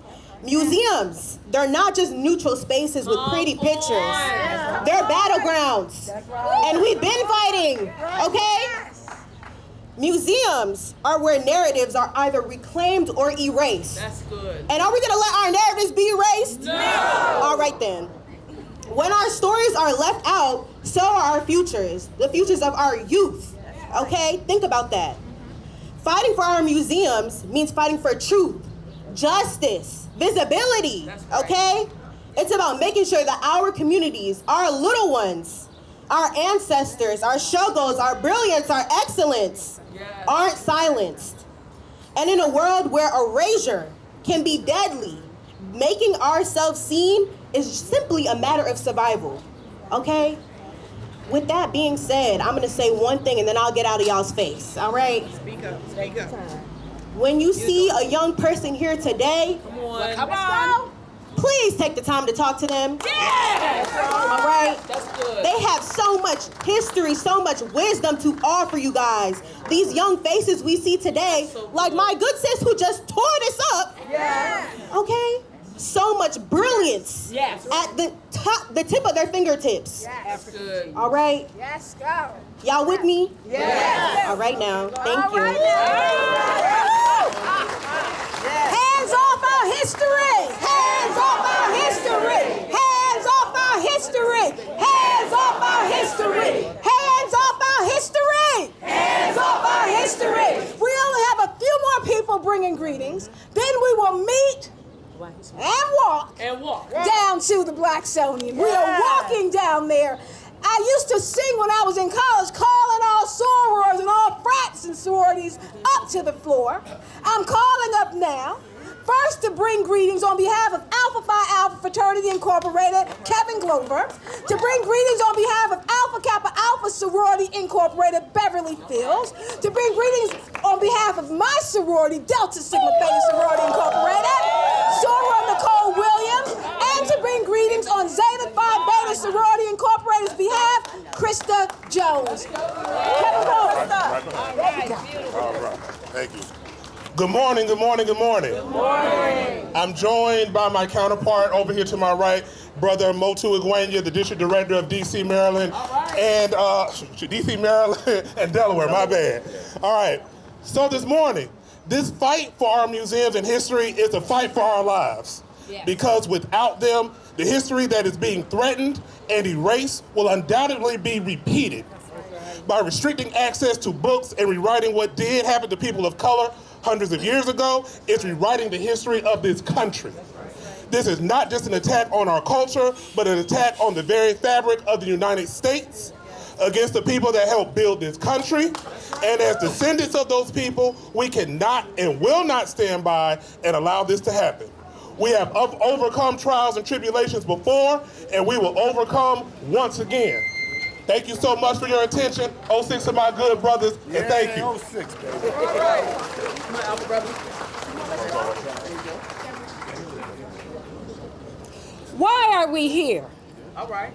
L: Museums, they're not just neutral spaces with pretty pictures. They're battlegrounds. And we've been fighting, okay? Museums are where narratives are either reclaimed or erased. That's good. And are we gonna let our narratives be erased? No. All right then. When our stories are left out, so are our futures, the futures of our youth. Okay? Think about that. Fighting for our museums means fighting for truth, justice, visibility. Okay? It's about making sure that our communities, our little ones, our ancestors, our struggles, our brilliance, our excellence aren't silenced. And in a world where erasure can be deadly, making ourselves seen is simply a matter of survival, okay? With that being said, I'm gonna say one thing and then I'll get out of y'all's face, all right?
F: Speak up, speak up.
L: When you see a young person here today,
F: Come on.
L: please take the time to talk to them.
F: Yes!
L: All right?
I: That's good.
L: They have so much history, so much wisdom to offer you guys. These young faces we see today, like my good sis who just tore this up.
F: Yeah.
L: Okay? So much brilliance
F: Yes.
L: at the tip of their fingertips.
I: That's good.
L: All right?
F: Yes, go.
L: Y'all with me?
F: Yes.
L: All right now. Thank you.
A: Hands off our history! Hands off our history! Hands off our history! Hands off our history! Hands off our history! Hands off our history! We only have a few more people bringing greetings. Then we will meet and walk down to the Blacksonian. We are walking down there. I used to sing when I was in college, calling all sorors and all frats and sororities up to the floor. I'm calling up now. First, to bring greetings on behalf of Alpha Phi Alpha Fraternity Incorporated, Kevin Glover. To bring greetings on behalf of Alpha Kappa Alpha Sorority Incorporated, Beverly Fields. To bring greetings on behalf of my sorority, Delta Sigma Theta Sorority Incorporated, Sora Nicole Williams. And to bring greetings on Zeta Phi Beta Sorority Incorporated's behalf, Krista Jones. Kevin Glover.
M: All right. Thank you. Good morning, good morning, good morning. Good morning. I'm joined by my counterpart over here to my right, Brother Motu Iguenya, the District Director of D.C., Maryland, and D.C., Maryland, and Delaware, my bad. All right, so this morning, this fight for our museums and history is a fight for our lives. Because without them, the history that is being threatened and erased will undoubtedly be repeated. By restricting access to books and rewriting what did happen to people of color hundreds of years ago, it's rewriting the history of this country. This is not just an attack on our culture, but an attack on the very fabric of the United States, against the people that helped build this country. And as descendants of those people, we cannot and will not stand by and allow this to happen. We have overcome trials and tribulations before, and we will overcome once again. Thank you so much for your attention. 06 to my good brothers, and thank you.
C: 06, baby.
A: Why are we here?
F: All right.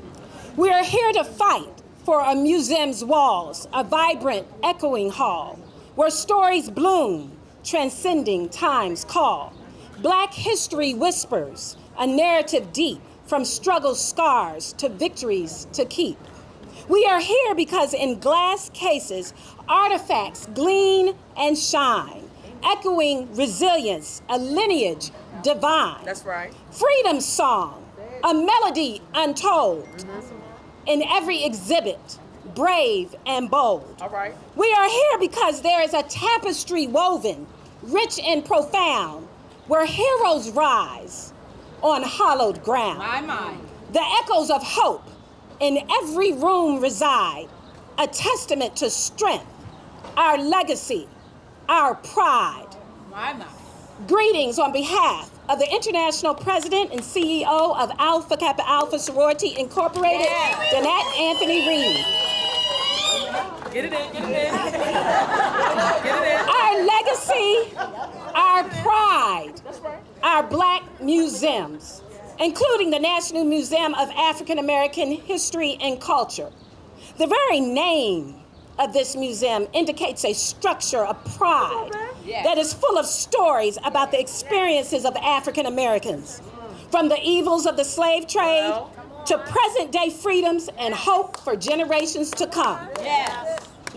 A: We are here to fight for a museum's walls, a vibrant, echoing hall, where stories bloom, transcending time's call. Black history whispers, a narrative deep, from struggle's scars to victories to keep. We are here because in glass cases, artifacts gleam and shine, echoing resilience, a lineage divine.
F: That's right.
A: Freedom song, a melody untold. In every exhibit, brave and bold.
F: All right.
A: We are here because there is a tapestry woven, rich and profound, where heroes rise on hallowed ground.
F: My.
A: The echoes of hope in every room reside, a testament to strength, our legacy, our pride.
F: My.
A: Greetings on behalf of the International President and CEO of Alpha Kappa Alpha Sorority Incorporated, Danette Anthony Reed.
F: Get it in, get it in. Get it in.
A: Our legacy, our pride, our Black museums, including the National Museum of African American History and Culture. The very name of this museum indicates a structure of pride that is full of stories about the experiences of African Americans, from the evils of the slave trade to present-day freedoms and hope for generations to come.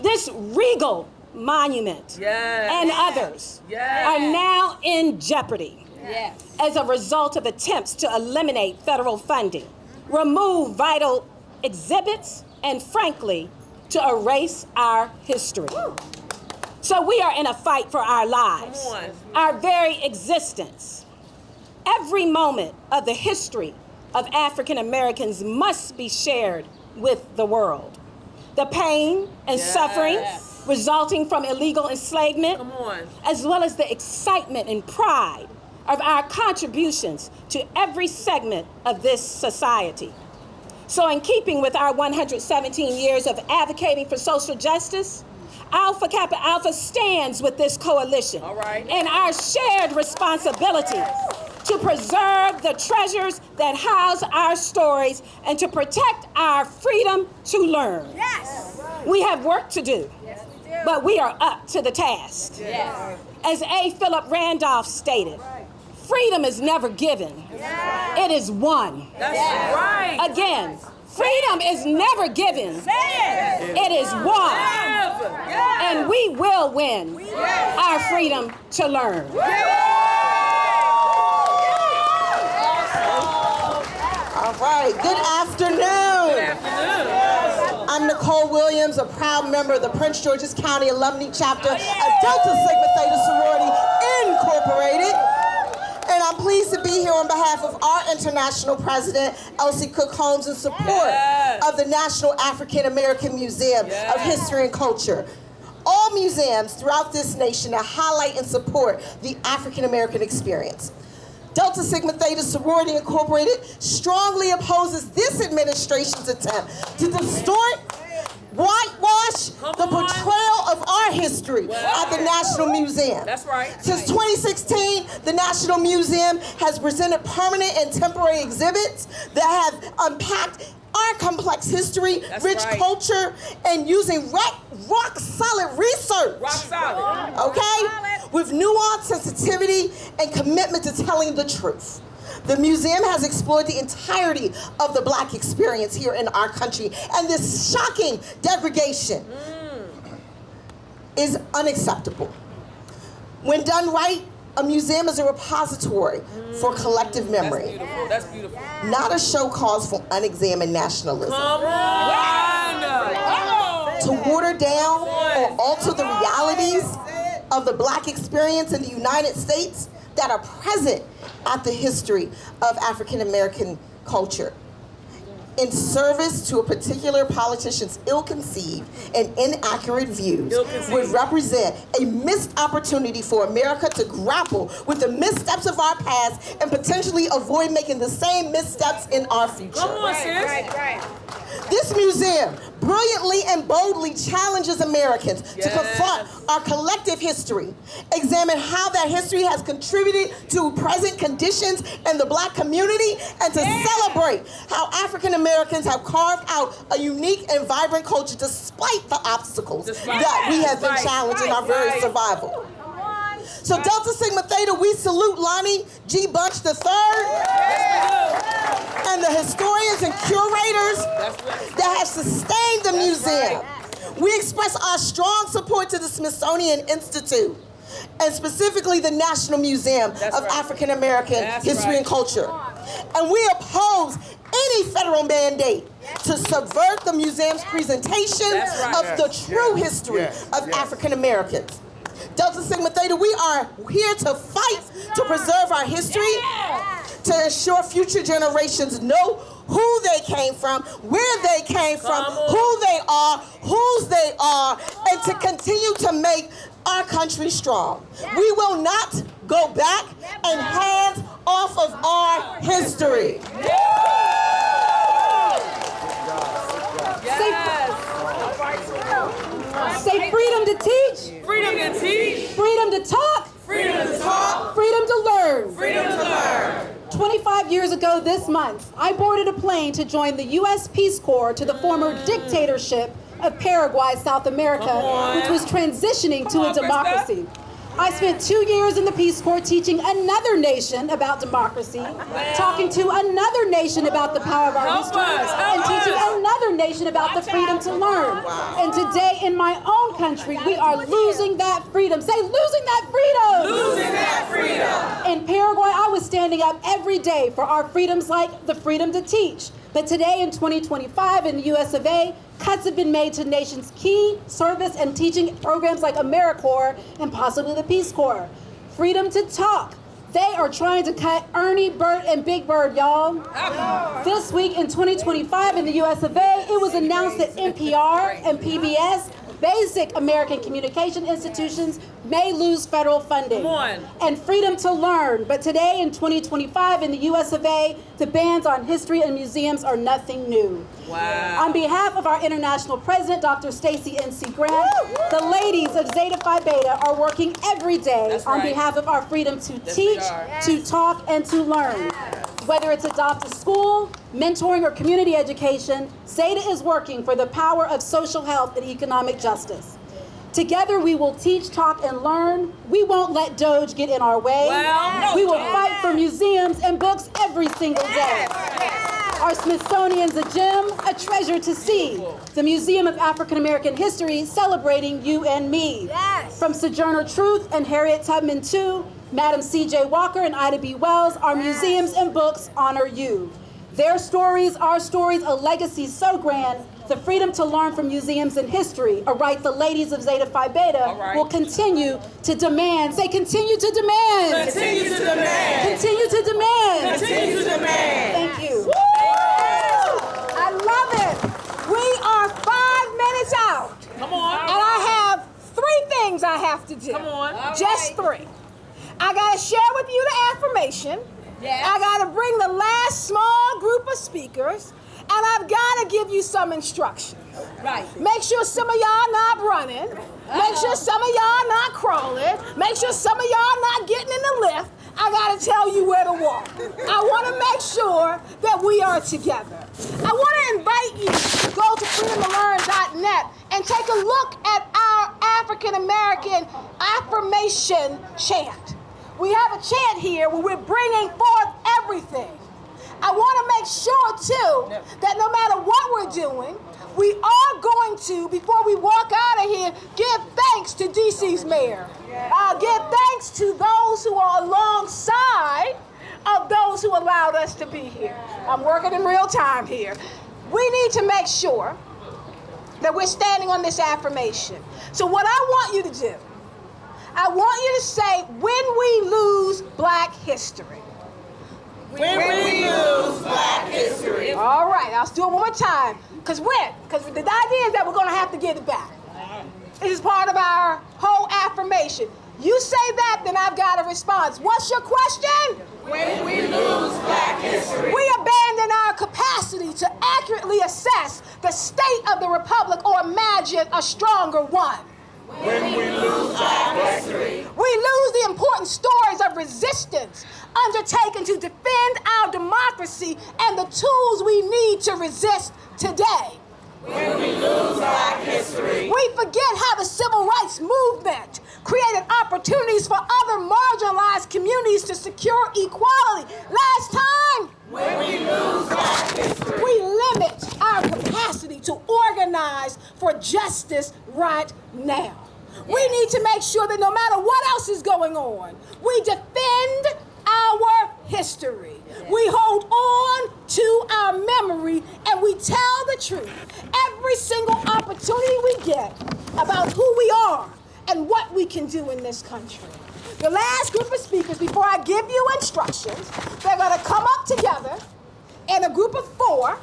A: This regal monument and others are now in jeopardy as a result of attempts to eliminate federal funding. remove vital exhibits, and frankly, to erase our history. So we are in a fight for our lives, our very existence. Every moment of the history of African Americans must be shared with the world. The pain and suffering resulting from illegal enslavement, as well as the excitement and pride of our contributions to every segment of this society. So in keeping with our 117 years of advocating for social justice, Alpha Kappa Alpha stands with this coalition and our shared responsibility to preserve the treasures that house our stories and to protect our freedom to learn. Yes. We have work to do, but we are up to the task. Yes. As A. Philip Randolph stated, freedom is never given, it is won. That's right. Again, freedom is never given, it is won. And we will win our freedom to learn.
L: All right, good afternoon. I'm Nicole Williams, a proud member of the Prince George's County Alumni Chapter of Delta Sigma Theta Sorority Incorporated. And I'm pleased to be here on behalf of our international president, Elsie Cook Holmes, in support of the National African American Museum of History and Culture. All museums throughout this nation that highlight and support the African American experience. Delta Sigma Theta Sorority Incorporated strongly opposes this administration's attempt to distort, whitewash the portrayal of our history at the National Museum. That's right. Since 2016, the National Museum has presented permanent and temporary exhibits that have unpacked our complex history, rich culture, and using rock solid research. Rock solid. Okay? With nuance, sensitivity, and commitment to telling the truth. The museum has explored the entirety of the Black experience here in our country, and this shocking degradation is unacceptable. When done right, a museum is a repository for collective memory. That's beautiful. Not a show cause for unexamined nationalism. To water down or alter the realities of the Black experience in the United States that are present at the history of African American culture. In service to a particular politician's ill-conceived and inaccurate views would represent a missed opportunity for America to grapple with the missteps of our past and potentially avoid making the same missteps in our future. Come on, sis. This museum brilliantly and boldly challenges Americans to confront our collective history, examine how that history has contributed to present conditions in the Black community, and to celebrate how African Americans have carved out a unique and vibrant culture despite the obstacles that we have been challenged in our very survival. So Delta Sigma Theta, we salute Lonnie G. Bunch III and the historians and curators that have sustained the museum. We express our strong support to the Smithsonian Institute and specifically the National Museum of African American History and Culture. And we oppose any federal mandate to subvert the museum's presentation of the true history of African Americans. Delta Sigma Theta, we are here to fight to preserve our history, to ensure future generations know who they came from, where they came from, who they are, whose they are, and to continue to make our country strong. We will not go back and hands off of our history.
G: Say freedom to teach.
F: Freedom to teach.
G: Freedom to talk.
F: Freedom to talk.
G: Freedom to learn.
F: Freedom to learn.
G: 25 years ago this month, I boarded a plane to join the U.S. Peace Corps to the former dictatorship of Paraguay, South America, which was transitioning to a democracy. I spent 2 years in the Peace Corps teaching another nation about democracy, talking to another nation about the power of our history, and teaching another nation about the freedom to learn. And today in my own country, we are losing that freedom. Say, losing that freedom!
F: Losing that freedom!
G: In Paraguay, I was standing up every day for our freedoms like the freedom to teach,
N: But today in 2025 in the US of A, cuts have been made to the nation's key service and teaching programs like AmeriCorps and possibly the Peace Corps. Freedom to talk. They are trying to cut Ernie, Bert, and Big Bird, y'all. This week in 2025 in the US of A, it was announced that NPR and PBS, basic American communication institutions, may lose federal funding.
F: Come on.
N: And freedom to learn. But today in 2025 in the US of A, the bans on history and museums are nothing new.
F: Wow.
N: On behalf of our international president, Dr. Stacey N.C. Grant, the ladies of Zeta Phi Beta are working every day on behalf of our freedom to teach, to talk, and to learn. Whether it's adopt a school, mentoring, or community education, Zeta is working for the power of social health and economic justice. Together we will teach, talk, and learn. We won't let Doge get in our way. We will fight for museums and books every single day. Our Smithsonian's a gem, a treasure to see. The Museum of African American History celebrating you and me. From Sojourner Truth and Harriet Tubman to Madam C.J. Walker and Ida B. Wells, our museums and books honor you. Their stories, our stories, a legacy so grand, the freedom to learn from museums and history, a right the ladies of Zeta Phi Beta will continue to demand. Say, continue to demand.
F: Continue to demand.
N: Continue to demand.
F: Continue to demand.
N: Thank you.
A: Woo! I love it. We are 5 minutes out.
F: Come on.
A: And I have 3 things I have to do.
F: Come on.
A: Just 3. I got to share with you the affirmation.
F: Yes.
A: I got to bring the last small group of speakers. And I've got to give you some instructions.
F: Right.
A: Make sure some of y'all not running. Make sure some of y'all not crawling. Make sure some of y'all not getting in the lift. I got to tell you where to walk. I want to make sure that we are together. I want to invite you to go to freedomtolearn.net and take a look at our African American affirmation chant. We have a chant here where we're bringing forth everything. I want to make sure, too, that no matter what we're doing, we are going to, before we walk out of here, give thanks to D.C.'s mayor. Give thanks to those who are alongside of those who allowed us to be here. I'm working in real time here. We need to make sure that we're standing on this affirmation. So what I want you to do, I want you to say, when we lose Black history.
F: When we lose Black history.
A: All right, I'll do it one more time. Because when? Because the idea is that we're going to have to get it back. This is part of our whole affirmation. You say that, then I've got a response. What's your question?
F: When we lose Black history.
A: We abandon our capacity to accurately assess the state of the Republic or imagine a stronger one.
F: When we lose Black history.
A: We lose the important stories of resistance undertaken to defend our democracy and the tools we need to resist today.
F: When we lose Black history.
A: We forget how the civil rights movement created opportunities for other marginalized communities to secure equality. Last time,
F: when we lose Black history.
A: We limit our capacity to organize for justice right now. We need to make sure that no matter what else is going on, we defend our history. We hold on to our memory and we tell the truth every single opportunity we get about who we are and what we can do in this country. The last group of speakers, before I give you instructions, they're going to come up together in a group of 4.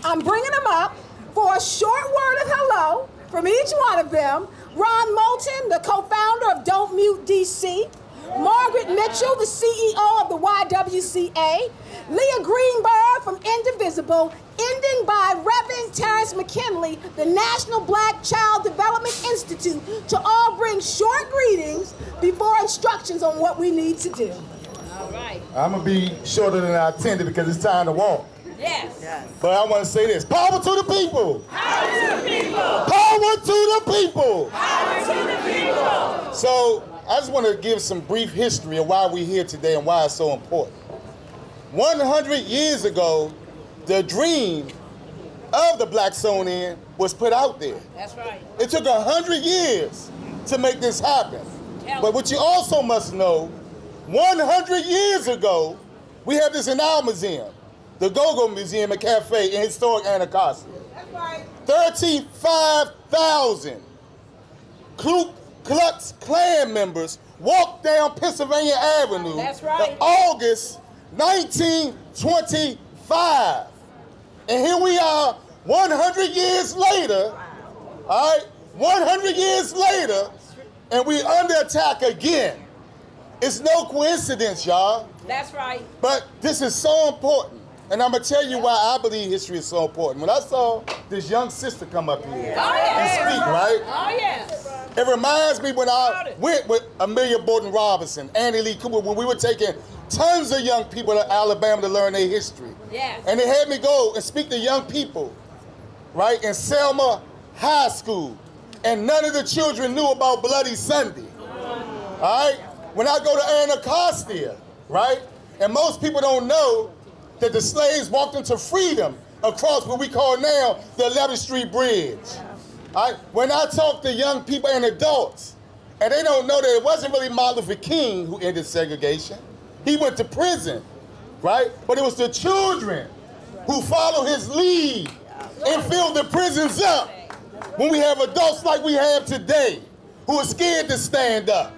A: I'm bringing them up for a short word of hello from each one of them. Ron Moulton, the co-founder of Don't Mute DC. Margaret Mitchell, the CEO of the YWCA. Leah Greenberg from Indivisible, ending by Reverend Terrence McKinley, the National Black Child Development Institute, to all bring short greetings before instructions on what we need to do.
F: All right.
O: I'm going to be shorter than I intended because it's time to walk.
F: Yes.
O: But I want to say this. Power to the people.
F: Power to the people.
O: Power to the people.
F: Power to the people.
O: So I just want to give some brief history of why we're here today and why it's so important. 100 years ago, the dream of the Blacksonian was put out there.
F: That's right.
O: It took 100 years to make this happen. But what you also must know, 100 years ago, we have this in our museum. the Go-Go Museum and Cafe in historic Anacostia. 35,000 Ku Klux Klan members walked down Pennsylvania Avenue in August 1925. And here we are 100 years later, all right, 100 years later, and we under attack again. It's no coincidence, y'all.
P: That's right.
O: But this is so important. And I'm going to tell you why I believe history is so important. When I saw this young sister come up here and speak, right?
P: Oh, yes.
O: It reminds me when I went with Amelia Bolton Robinson, Annie Lee Cooper, when we were taking tons of young people to Alabama to learn their history.
P: Yes.
O: And they had me go and speak to young people, right, in Selma High School. And none of the children knew about Bloody Sunday. All right? When I go to Anacostia, right, and most people don't know that the slaves walked into freedom across what we call now the 11th Street Bridge. All right? When I talk to young people and adults, and they don't know that it wasn't really Martin Luther King who ended segregation. He went to prison, right? But it was the children who followed his lead and filled the prisons up. When we have adults like we have today, who are scared to stand up,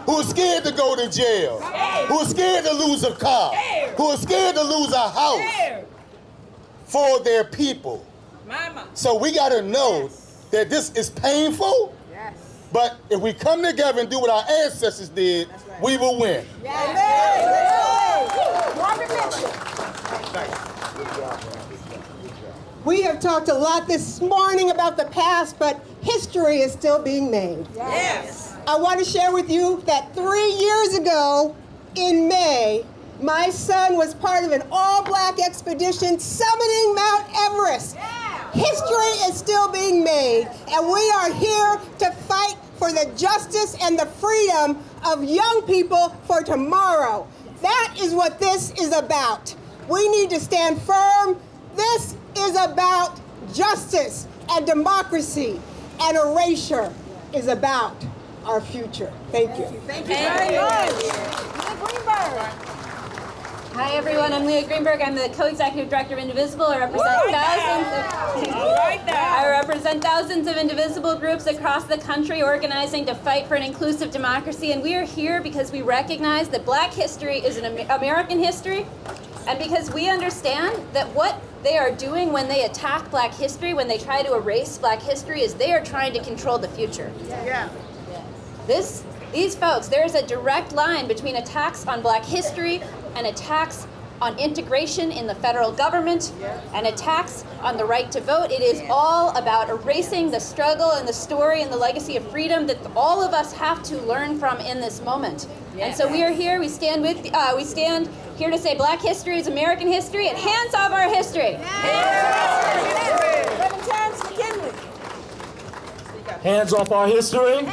O: who are scared to go to jail, who are scared to lose a car, who are scared to lose a house for their people. So we got to know that this is painful, but if we come together and do what our ancestors did, we will win.
L: We have talked a lot this morning about the past, but history is still being made.
P: Yes.
L: I want to share with you that 3 years ago in May, my son was part of an all-black expedition summiting Mount Everest. History is still being made, and we are here to fight for the justice and the freedom of young people for tomorrow. That is what this is about. We need to stand firm. This is about justice and democracy, and erasure is about our future. Thank you.
P: Thank you very much.
Q: Hi everyone, I'm Leah Greenberg. I'm the co-executive director of Indivisible. I represent thousands of indivisible groups across the country organizing to fight for an inclusive democracy, and we are here because we recognize that Black history is an American history, and because we understand that what they are doing when they attack Black history, when they try to erase Black history, is they are trying to control the future. These folks, there is a direct line between attacks on Black history and attacks on integration in the federal government and attacks on the right to vote. It is all about erasing the struggle and the story and the legacy of freedom that all of us have to learn from in this moment. And so we are here, we stand here to say Black history is American history, and hands off our history.
R: Hands off our history.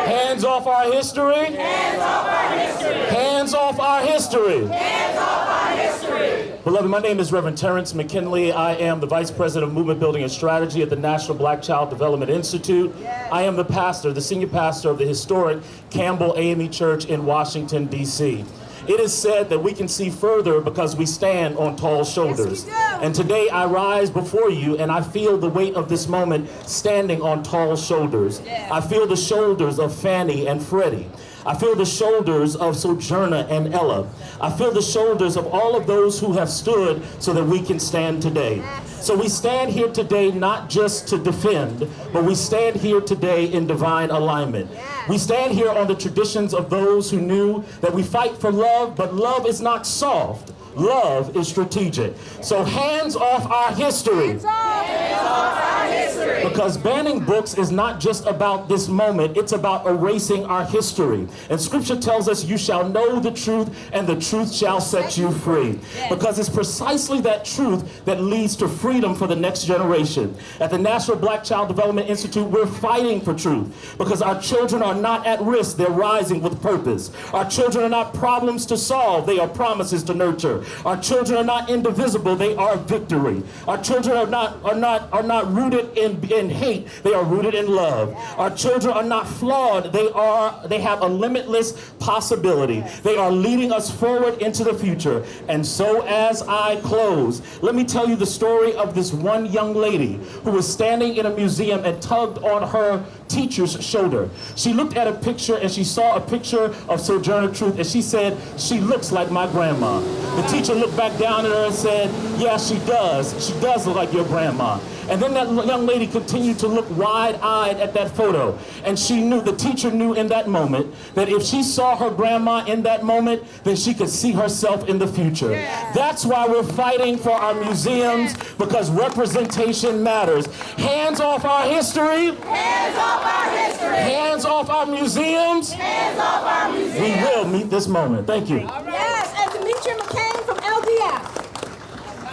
R: Hands off our history. Hands off our history. Hands off our history. Hands off our history. Beloved, my name is Reverend Terrence McKinley. I am the Vice President of Movement Building and Strategy at the National Black Child Development Institute. I am the pastor, the senior pastor of the historic Campbell AME Church in Washington, D.C. It is said that we can see further because we stand on tall shoulders. And today I rise before you and I feel the weight of this moment standing on tall shoulders. I feel the shoulders of Fannie and Freddie. I feel the shoulders of Sojourner and Ella. I feel the shoulders of all of those who have stood so that we can stand today. So we stand here today not just to defend, but we stand here today in divine alignment. We stand here on the traditions of those who knew that we fight for love, but love is not soft. Love is strategic. So hands off our history. Hands off our history. Because banning books is not just about this moment, it's about erasing our history. And scripture tells us you shall know the truth and the truth shall set you free. Because it's precisely that truth that leads to freedom for the next generation. At the National Black Child Development Institute, we're fighting for truth because our children are not at risk, they're rising with purpose. Our children are not problems to solve, they are promises to nurture. Our children are not indivisible, they are victory. Our children are not rooted in hate, they are rooted in love. Our children are not flawed, they have a limitless possibility. They are leading us forward into the future. And so as I close, let me tell you the story of this one young lady who was standing in a museum and tugged on her teacher's shoulder. She looked at a picture and she saw a picture of Sojourner Truth and she said, "She looks like my grandma." The teacher looked back down at her and said, "Yeah, she does. She does look like your grandma." And then that young lady continued to look wide-eyed at that photo. And she knew, the teacher knew in that moment, that if she saw her grandma in that moment, then she could see herself in the future. Yeah. That's why we're fighting for our museums, because representation matters. Hands off our history.
P: Hands off our history.
R: Hands off our museums.
P: Hands off our museums.
R: We will meet this moment. Thank you.
A: Yes, and Demetri McCain from LDF.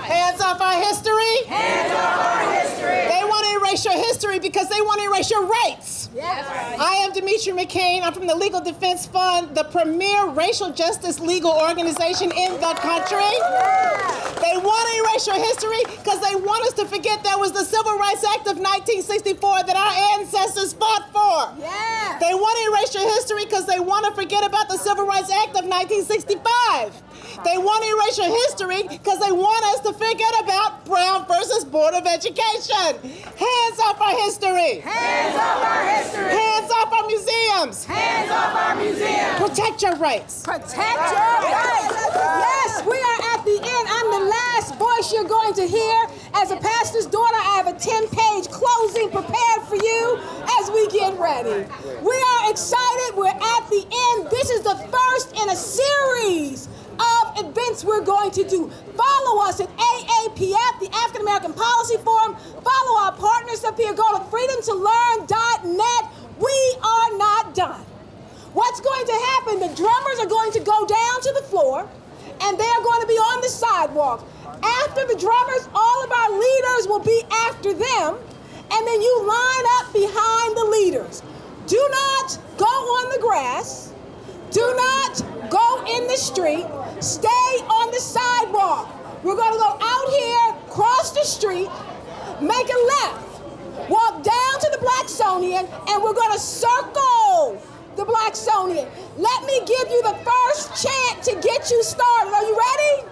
E: Hands off our history.
P: Hands off our history.
E: They want to erase your history because they want to erase your rights.
A: Yes.
E: I am Demetri McCain. I'm from the Legal Defense Fund, the premier racial justice legal organization in the country. They want to erase your history because they want us to forget there was the Civil Rights Act of 1964 that our ancestors fought for.
A: Yeah.
E: They want to erase your history because they want to forget about the Civil Rights Act of 1965. They want to erase your history because they want us to forget about Brown versus Board of Education. Hands off our history.
P: Hands off our history.
E: Hands off our museums.
P: Hands off our museums.
E: Protect your rights.
A: Protect your rights. Yes, we are at the end. I'm the last voice you're going to hear. As a pastor's daughter, I have a 10-page closing prepared for you as we get ready. We are excited. We're at the end. This is the first in a series of events we're going to do. Follow us at AAPF, the African American Policy Forum. Follow our partners up here. Go to freedomtolearn.net. We are not done. What's going to happen? The drummers are going to go down to the floor, and they're going to be on the sidewalk. After the drummers, all of our leaders will be after them, and then you line up behind the leaders. Do not go on the grass. Do not go in the street. Stay on the sidewalk. We're going to go out here, cross the street, make a left, walk down to the Blacksonian, and we're going to circle the Blacksonian. Let me give you the first chant to get you started. Are you ready?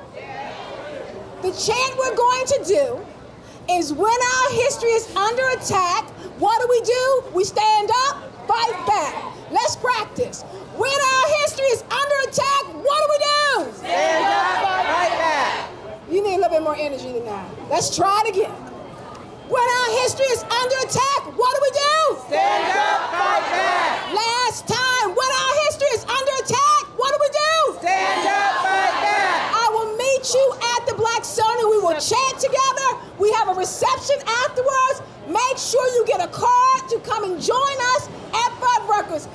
A: The chant we're going to do is when our history is under attack, what do? We stand up, fight back. Let's practice. When our history is under attack, what do?
P: Stand up, fight back.
A: You need a little bit more energy than that. Let's try it again. When our history is under attack, what do?
P: Stand up, fight back.
A: Last time, when our history is under attack, what do?
P: Stand up, fight back.
A: I will meet you at the Blacksonian. We will chant together. We have a reception afterwards. Make sure you get a card to come and join us at Fuddruckers.